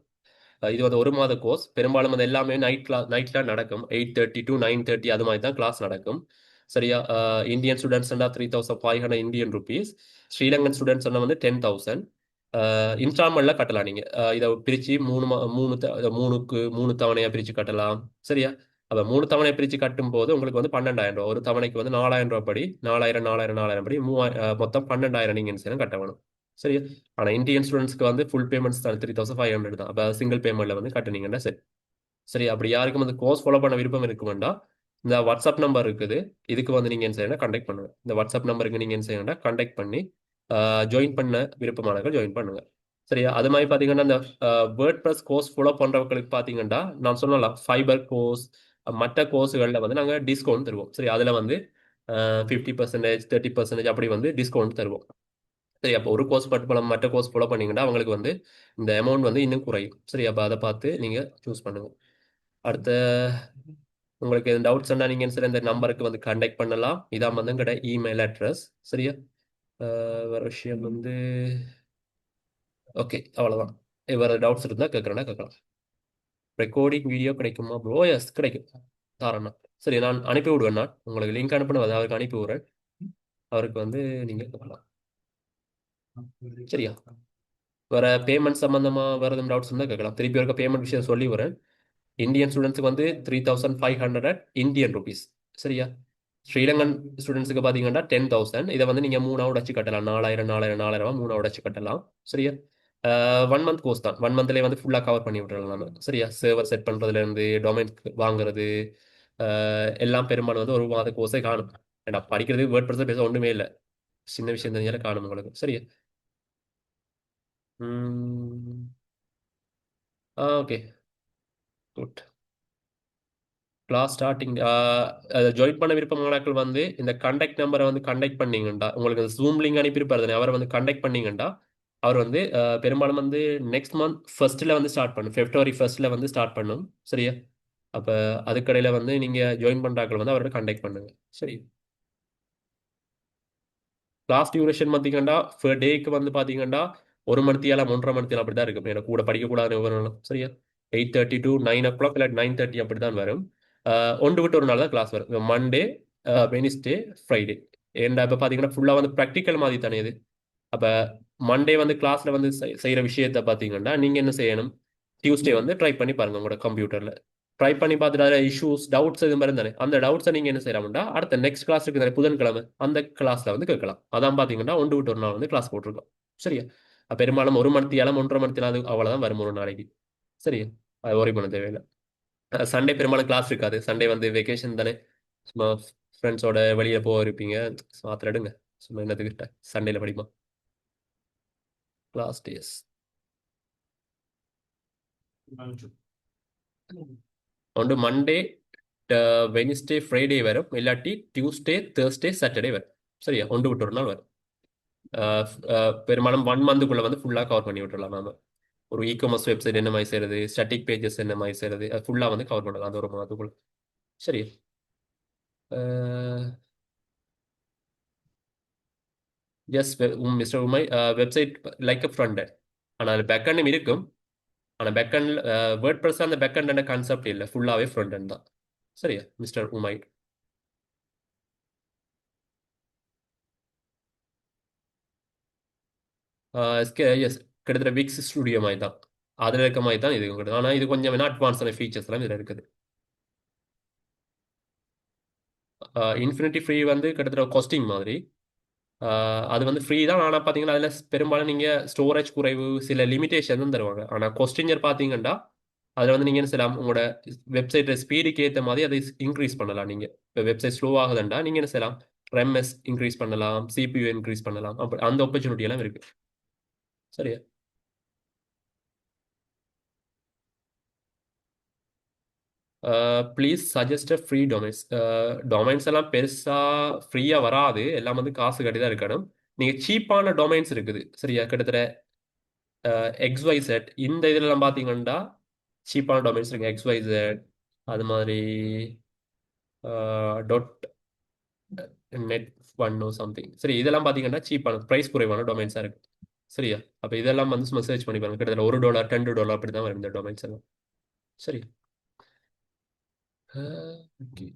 இது வந்து ஒரு மாத கோர்ஸ். பெரும்பாலும் அது எல்லாமே நைட்ல நடக்கும். 8:30 to 9:30 அது மாதிரி தான் கிளாஸ் நடக்கும். சரியா? Indian students 3500 Indian rupees. Sri Lankan students வந்து 10,000. இன்ஸ்டால்மெண்ட்ல கட்டலாம் நீங்க. இதை பிரிச்சு மூணு தவணையா பிரிச்சு கட்டலாம். சரியா? அப்ப 3 தவணை பிரிச்சு கட்டும் போது உங்களுக்கு வந்து 12,000 ரூபாய். ஒரு தவணைக்கு வந்து 4,000 ரூபாய் படி 4,000 4,000 4,000 படி மொத்தம் 12,000 நீங்க என்ன செய்யணும், கட்ட வேணும். சரியா? ஆனா இந்தியன் ஸ்டூடெண்ட்ஸ்க்கு வந்து ஃபுல் பேமெண்ட்ஸ் தான் 3,500 தான். அப்ப சிங்கிள் பேமெண்ட்ல வந்து கட்டுனீங்கன்னா சரி. சரி, அப்படி யாருக்கும் வந்து கோர்ஸ் ஃபாலோ பண்ண விருப்பம் இருக்குமெண்டா இந்த வாட்ஸ்அப் நம்பர் இருக்குது. இதுக்கு வந்து நீங்க என்ன செய்யணும், கண்டெக்ட் பண்ணுங்க. இந்த வாட்ஸ்அப் நம்பருக்கு நீங்க என்ன செய்யணும்னா கண்டெக்ட் பண்ணி ஜாயின் பண்ண விருப்பமானவர்கள் ஜாயின் பண்ணுங்க. சரியா? அது மாதிரி பார்த்தீங்கன்னா இந்த வேர்ட் ப்ளஸ் கோர்ஸ் ஃபாலோ பண்றவங்களுக்கு பார்த்தீங்கன்னா நான் சொன்னலாம் ஃபைபர் கோர்ஸ் மற்ற கோர்ஸுகளில் வந்து நாங்கள் டிஸ்கவுண்ட் தருவோம். சரி, அதில் வந்து 50%, 30% அப்படி வந்து டிஸ்கவுண்ட் தருவோம். சரி, அப்போ ஒரு கோர்ஸ் மட்டும் மற்ற கோர்ஸ் ஃபாலோ பண்ணீங்கன்னா அவங்களுக்கு வந்து இந்த அமௌண்ட் வந்து இன்னும் குறையும். சரி, அப்போ அதை பார்த்து நீங்கள் சூஸ் பண்ணுங்க. அடுத்த உங்களுக்கு எதுவும் டவுட்ஸ் இருந்தால் நீங்கள் சார் இந்த நம்பருக்கு வந்து கான்டாக்ட் பண்ணலாம். இதான் வந்து எங்களோட இமெயில் அட்ரஸ். சரியா? வேறு விஷயம் வந்து ஓகே, அவ்வளோதான். வேறு டவுட்ஸ் இருந்தால் கேட்குறேன்னா கேட்கலாம். ரெக்கார்டிங் வீடியோ கிடைக்குமா ப்ரோ? எஸ், கிடைக்கும் தாராளம். சரி, நான் அனுப்பி விடுவேன். நான் உங்களுக்கு லிங்க் அனுப்பினது அவருக்கு அனுப்பி விடுறேன். அவருக்கு வந்து நீங்கள் கேட்கலாம். சரியா? வேற பேமெண்ட் சம்பந்தமா வேற எதுவும் டவுட்ஸ் இருந்தால் கேட்கலாம். திருப்பி இருக்க பேமெண்ட் விஷயம் சொல்லி வரேன். இந்தியன் ஸ்டூடெண்ட்ஸுக்கு வந்து 3,500 இந்தியன் ருபீஸ். சரியா? ஸ்ரீலங்கன் ஸ்டூடெண்ட்ஸுக்கு பார்த்தீங்கன்னா 10,000. இதை வந்து நீங்கள் 3 உடைச்சு கட்டலாம். 4,000 4,000 4,000 3 உடைச்சு கட்டலாம். சரியா? 1 மந்த் கோர்ஸ் தான். 1 மந்த்லேயே வந்து ஃபுல்லாக கவர் பண்ணி விட்டுறலாம் நம்ம. சரியா? சர்வர் செட் பண்ணுறதுலேருந்து டொமைன் வாங்குறது எல்லாம் பெரும்பாலும் வந்து ஒரு மாத கோர்ஸே காணும். ஏன்னா படிக்கிறது வேர்ட் ப்ரெஸ் பேச ஒன்றுமே இல்லை. சின்ன விஷயம் தெரிஞ்சாலும் காணும் உங்களுக்கு. சரியா? Okay, good. Class starting join பண்ண விருப்பமானாக்கள் வந்து இந்த கண்டக்ட் நம்பரை வந்து கண்டக்ட் பண்ணீங்கண்டா உங்களுக்கு ஜூம் லிங்க் அனுப்பியிருப்பாரு தானே, அவரை வந்து கண்டக்ட் பண்ணீங்கண்டா அவர் வந்து பெரும்பாலும் வந்து நெக்ஸ்ட் மந்த் ஃபர்ஸ்ட்ல வந்து ஸ்டார்ட் பண்ணும். February 1st வந்து ஸ்டார்ட் பண்ணும். சரியா? அப்போ அதுக்கடையில் வந்து நீங்கள் ஜாயின் பண்ணுறாக்கள் வந்து அவரோட கண்டக்ட் பண்ணுங்க. சரி, கிளாஸ் டியூரேஷன் பார்த்தீங்கன்னா ஃபர் டேக்கு வந்து பார்த்தீங்கன்னா 1 மணித்தியாலம் 1.5 மணித்தியாலம் அப்படி தான் இருக்கும். எனக்கு கூட படிக்கக்கூடாதுன்னு விவரம். சரியா? 8:30 to 9 o'clock இல்லை 9:30 அப்படி தான் வரும். ஒன்று விட்டு ஒரு நாள் தான் கிளாஸ் வரும். Monday, Wednesday, Friday. ஏன்டா இப்போ பார்த்தீங்கன்னா ஃபுல்லாக வந்து ப்ராக்டிக்கல் மாதிரி தானே இது. அப்போ மண்டே வந்து கிளாஸில் வந்து செய்கிற விஷயத்தை பார்த்தீங்கன்னா நீங்கள் என்ன செய்யணும், டியூஸ்டே வந்து ட்ரை பண்ணி பாருங்கள் உங்களோட கம்ப்யூட்டரில். ட்ரை பண்ணி பார்த்துட்டு அதில் இஷ்யூஸ் டவுட்ஸ் இது மாதிரி தானே, அந்த டவுட்ஸை நீங்கள் என்ன செய்யலாம்டா அடுத்த நெக்ஸ்ட் கிளாஸ் இருக்குது தானே புதன்கிழமை, அந்த கிளாஸில் வந்து கேட்கலாம். அதான் பார்த்தீங்கன்னா ஒன்று விட்டு ஒரு நாள் வந்து கிளாஸ் போட்டிருக்கோம். சரியா? பெரும்பாலும் 1 மணித்தியாலம் 1.5 மணித்தியாலம் அது அவ்வளோதான் வரும் ஒரு நாளைக்கு. சரியா? அது ஒரே பண்ண தேவையில்லை. சண்டே பெரும்பாலும் கிளாஸ் இருக்காது. சண்டே வந்து வெக்கேஷன் தானே, சும்மா ஃப்ரெண்ட்ஸோட வெளியே போக இருப்பீங்க. மாத்திரம் எடுங்க. சும்மா என்னத்துக்கிட்ட சண்டேல படிமா கிளாஸ் டேஸ். ஒன்று மண்டே, வெனிஸ்டே, ஃப்ரைடே வரும். இல்லாட்டி டியூஸ்டே, தேர்ஸ்டே, சாட்டர்டே வரும். சரியா, ஒன்று விட்டு ஒரு நாள் வரும். பெரும்பாலும் 1 மந்த்துக்குள்ள வந்து ஃபுல்லாக கவர் பண்ணி விட்டுறலாம் நாம. ஒரு இ-காமர்ஸ் வெப்சைட் என்ன மாதிரி செய்யறது, ஸ்டாட்டிக் பேஜஸ் என்ன மாதிரி செய்யறது, அது ஃபுல்லாக வந்து கவர் பண்ணலாம் அந்த ஒரு மாதத்துக்குள்ள. சரி. எஸ் மிஸ்டர் உமை, வெப்சைட் லைக் அ ஃப்ரண்ட் end. ஆனால் அது பேக் எண்டும் இருக்கும். ஆனால் பேக் எண்ட் வேர்ட் ப்ரெஸ் அந்த பேக் எண்ட் கான்செப்ட் இல்லை, ஃபுல்லாகவே ஃப்ரண்ட் end தான். சரியா மிஸ்டர் உமை? எஸ், கிட்டத்தட்ட விக்ஸ் ஸ்டுடியோ மாதிரி தான். அதில் இருக்க மாதிரி தான் இது உங்களுக்கு. ஆனால் இது கொஞ்சம் வேணா அட்வான்ஸான ஃபீச்சர்ஸ் எல்லாம் இதில் இருக்குது. இன்ஃபினிட்டி ஃப்ரீ வந்து கிட்டத்தட்ட காஸ்டிங் மாதிரி. அது வந்து ஃப்ரீ தான். ஆனால் பார்த்தீங்கன்னா அதில் பெரும்பாலும் நீங்கள் ஸ்டோரேஜ் குறைவு, சில லிமிடேஷன் தான் தருவாங்க. ஆனால் கொஸ்டிஞ்சர் பார்த்தீங்கன்னா அதில் வந்து நீங்கள் என்ன செய்யலாம், உங்களோட வெப்சைட் ஸ்பீடுக்கு ஏற்ற மாதிரி அதை இன்க்ரீஸ் பண்ணலாம். நீங்கள் இப்போ வெப்சைட் ஸ்லோ ஆகுதுண்டா நீங்கள் என்ன செய்யலாம், ரெம்எஸ் இன்க்ரீஸ் பண்ணலாம், சிபியூ இன்க்ரீஸ் பண்ணலாம். அப்போ அந்த ஆப்பர்ச்சுனிட்டி எல்லாம் இருக்கு. சரியா? Please suggest free domains. Domains எல்லாம் பெருசாக ஃப்ரீயாக வராது, எல்லாம் வந்து காசு கட்டி தான் இருக்கணும். நீங்கள் சீப்பான டொமைன்ஸ் இருக்குது சரியா, கிட்டத்தட்ட XYZ இந்த இதுலலாம் பார்த்தீங்கன்னா சீப்பான டொமைன்ஸ் இருக்கு. XYZ அது மாதிரி டாட் நெட் ஒன் சம்திங். சரி, இதெல்லாம் பார்த்தீங்கன்னா சீப்பான ப்ரைஸ் குறைவான டொமைன்ஸாக இருக்கு. சரியா? அப்போ இதெல்லாம் வந்து சும்மா சர்ச் பண்ணி பாருங்க, கிட்டத்தட்ட $1 $10 அப்படி தான் வரும் இந்த டொமைன்ஸ் எல்லாம். சரி. ஓகே.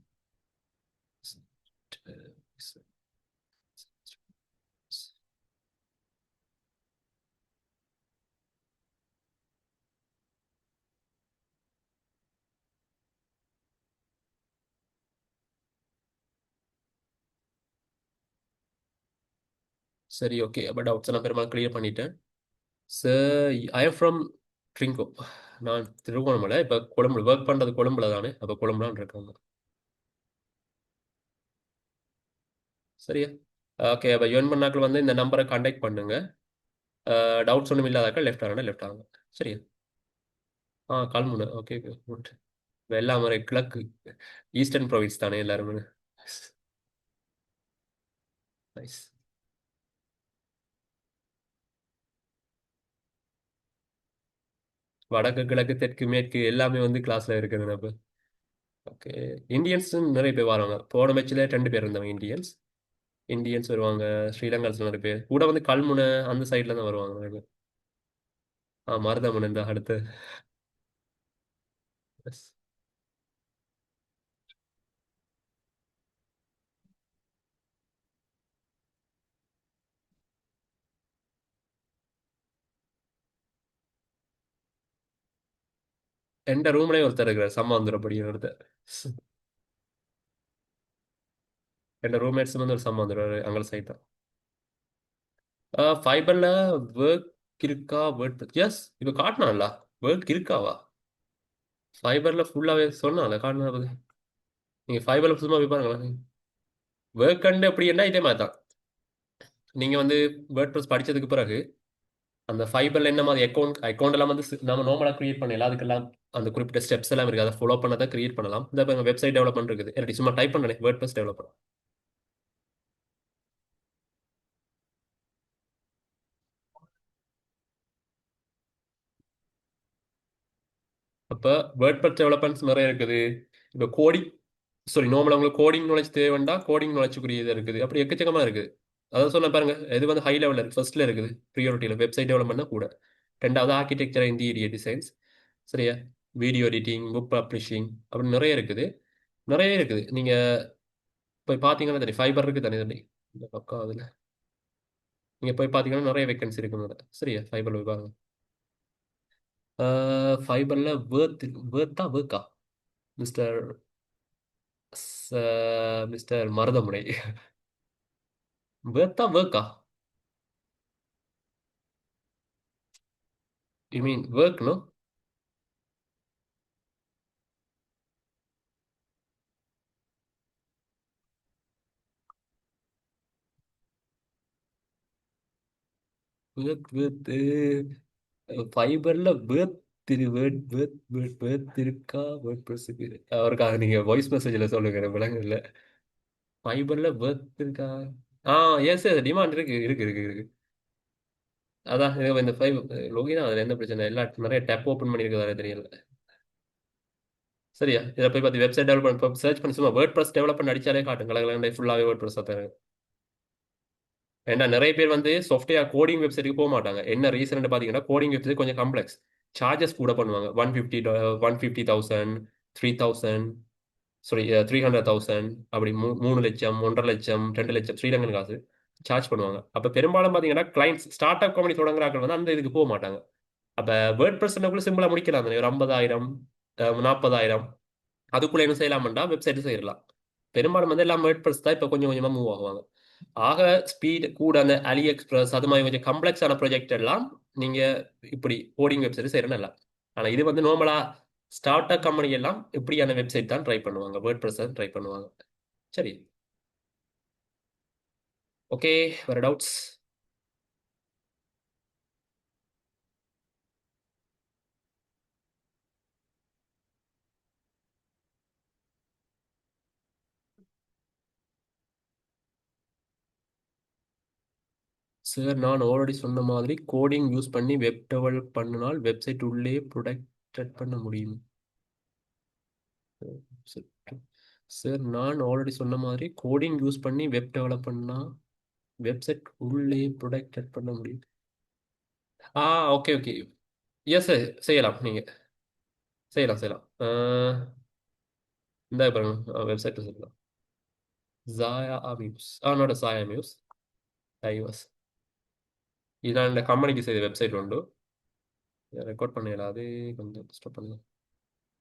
சரி, ஓகே. அப்போ டவுட்ஸ் எல்லாம் பெரும்பாலும் கிளியர் பண்ணிட்டேன். Sir, I am from Trinco. நான் திருகோணமலை. இப்போ கொழும்புல ஒர்க் பண்ணுறது கொழும்புல தானே, அப்போ கொழும்புலான் இருக்காங்க. சரியா? ஓகே. அப்போ யோன் பண்ணாக்கள் வந்து இந்த நம்பரை கான்டாக்ட் பண்ணுங்க. டவுட்ஸ் ஒன்றும் இல்லாதாக்கள் லெஃப்ட் ஆகணும், லெஃப்ட் ஆகுங்க. சரியா? Kalmunai. Okay okay good. Vellamarai கிழக்கு, ஈஸ்டர்ன் ப்ரொவின்ஸ் தானே எல்லாருமே. நைஸ். வடக்கு கிழக்கு தெற்கு மேற்கு எல்லாமே வந்து கிளாஸ்ல இருக்குது நம்ம. ஓகே. இந்தியன்ஸ் நிறைய பேர் வராங்க. போன மேட்ச்ல 2 பேர் இருந்தவங்க இந்தியன்ஸ். இந்தியன்ஸ் வருவாங்க, ஸ்ரீலங்கன்ஸ் நிறைய பேர் கூட வந்து கல்முனை அந்த சைட்ல தான் வருவாங்க நிறைய பேர். மருதமுனை இந்த அடுத்து. Yes. எந்த ரூம்லயும் ஒருத்தர் இருக்கிறார், சம்மாந்துரப்படி ஒருத்தர். என் ரூம்மேட்ஸ் வந்து ஒரு சம்மாந்துருவாரு அங்கே சைட் தான். ஃபைபர்ல ஒர்க் இருக்கா? வேர்ட் எஸ் இப்போ காட்டினான்ல, ஒர்க் இருக்காவா ஃபைபர்ல ஃபுல்லாவே சொன்னால காட்டினா. நீங்க ஃபைபர்ல சும்மா போய் பாருங்களேன். ஒர்க் அண்ட் எப்படி என்ன இதே மாதிரி தான். நீங்க வந்து வேர்ட் ப்ரெஸ் படிச்சதுக்கு பிறகு அந்த ஃபைபர்ல என்ன மாதிரி அக்கௌண்ட் எல்லாம் வந்து நம்ம நார்மலாக கிரியேட் பண்ணலாம். அதுக்கெல்லாம் அந்த குறிப்பிட்ட ஸ்டெப்ஸ் எல்லாம் இருக்குது, அதை ஃபாலோ பண்ண தான் கிரியேட் பண்ணலாம். இந்த வெப்சைட் டெவலப்மெண்ட் இருக்குது, இல்லாட்டி சும்மா டைப் பண்ணனே வேர்ட் ப்ரெஸ் டெவலப்பர். அப்போ வேர்ட் ப்ரெஸ் டெவலப்மெண்ட்ஸ் நிறைய இருக்குது. இப்போ கோடிங், சாரி, நார்மலாக உங்களுக்கு கோடிங் நாலேஜ் தேவைண்டா, கோடிங் நாலேஜுக்குரிய இது இருக்குது. அப்படி எக்கச்சக்கமாக இருக்குது. அதான் சொன்ன பாருங்க, இது வந்து ஹை லெவலில் இருக்குது, ஃபர்ஸ்ட்ல இருக்குது ப்ரியாரிட்டியில் வெப்சைட் டெவலப்மெண்ட் கூட. ரெண்டாவது ஆர்கிடெக்சர், இன்டீரியர் டிசைன்ஸ். சரியா? வீடியோ எடிட்டிங், புக் பப்ளிஷிங், அப்படி நிறைய இருக்குது. நிறைய இருக்குது. நீங்கள் போய் பார்த்தீங்கன்னா தெரியும், ஃபைபர் இருக்குது தனி தனி இந்த பக்கம். அதில் நீங்கள் போய் பார்த்தீங்கன்னா நிறைய வேகன்சி இருக்குங்க. சரியா? ஃபைபரில் போய் பாருங்க. ஃபைபரில் வேர்த்தா வேர்க்கா மிஸ்டர் மிஸ்டர் மருதமுனை. வேர்த்தா வேர்க்கா? You mean work no? வேர்க் வேர்த்து ஃபைபர்ல வேர்த் இருக்கா? வேர்ட் ப்ரெஸ்ஸுக்கு அவருக்காக நீங்க வாய்ஸ் மெசேஜில் சொல்லுங்க, எனக்கு விளங்க இல்லை. ஃபைபர்ல வேர்த் இருக்கா? ஆ எஸ் எஸ் டிமாண்ட் இருக்கு இருக்கு இருக்கு இருக்கு. அதான் இந்த 5 லோகினா அதில் எந்த பிரச்சனை எல்லா நிறைய டேப் ஓப்பன் பண்ணியிருக்கதால தெரியல. சரியா இதை போய் பார்த்து வெப்சைட் டெவலப்மெண்ட் சர்ச் பண்ணி சும்மா வேர்ட் ப்ரெஸ் டெவலப்மெண்ட் அடிச்சாலே காட்டும் கலகலண்டை ஃபுல்லாகவே வேர்ட் ப்ரெஸ் தான். ஏன்னா நிறைய பேர் வந்து சாஃப்ட்வேர் கோடிங் வெப்சைட்டுக்கு போக மாட்டாங்க. என்ன ரீசன் பார்த்தீங்கன்னா கோடிங் வெப்சைட் கொஞ்சம் காம்ப்ளெக்ஸ், சார்ஜஸ் கூட பண்ணுவாங்க. 150,000 3,000 சாரி 300,000 அப்படி 3 லட்சம் 1.5 லட்சம் 2 லட்சம் ஸ்ரீலங்கன் காசு சார்ஜ் பண்ணுவாங்க. அப்போ பெரும்பாலும் பார்த்தீங்கன்னா கிளைண்ட்ஸ் ஸ்டார்ட் அப் கம்பெனி தொடங்குறாங்க வந்து அந்த இதுக்கு போக மாட்டாங்க. அப்போ வேர்ட் ப்ரெஸ்க்குள்ள சிம்பிளாக முடிக்கலாம் தானே, ஒரு 50,000 40,000 அதுக்குள்ள என்ன செய்யலாம்டா வெப்சைட் செய்யலாம். பெரும்பாலும் வந்து எல்லாம் வேர்ட் ப்ரெஸ் தான் இப்போ கொஞ்சம் கொஞ்சமாக மூவ் ஆகுவாங்க. ஆக ஸ்பீட் கூட அந்த அலி எக்ஸ்பிரஸ் அது மாதிரி கொஞ்சம் கம்ப்ளெக்ஸான ப்ராஜெக்ட் எல்லாம் நீங்க இப்படி கோடிங் வெப்சைட் செய்யறேன்னு இல்லை. ஆனா இது வந்து நார்மலா ஸ்டார்ட் அப் கம்பெனி எல்லாம் இப்படியான வெப்சைட் தான் ட்ரை பண்ணுவாங்க, வேர்ட் ப்ரெஸ் தான் ட்ரை பண்ணுவாங்க. சரி, ஓகே, வேற டவுட்ஸ்? சார் நான் ஆல்ரெடி சொன்ன மாதிரி கோடிங் யூஸ் பண்ணி வெப் டெவலப் பண்ணினால் வெப்சைட் உள்ளே ப்ரொடக்ட் பண்ண முடியும். சார் நான் ஆல்ரெடி சொன்ன மாதிரி கோடிங் யூஸ் பண்ணி வெப் டெவலப் பண்ணா வெப்சைட் உள்ளே ப்ரொடக்ட் பண்ண முடியும். ஆ ஓகே ஓகே, எஸ் சார் செய்யலாம், நீங்க செய்யலாம் செய்யலாம். இந்த பாருங்க வெப்சைட் செய்யலாம். ஜாயா மியூஸ் நாட் சாயா மியூஸ் ஐவாஸ். இது நான் இந்த கம்பெனிக்கு செய்த வெப்சைட் உண்டு, ரெக்கார்ட் பண்ணல, அது கொஞ்சம் ஸ்டாப் பண்ணலாம்.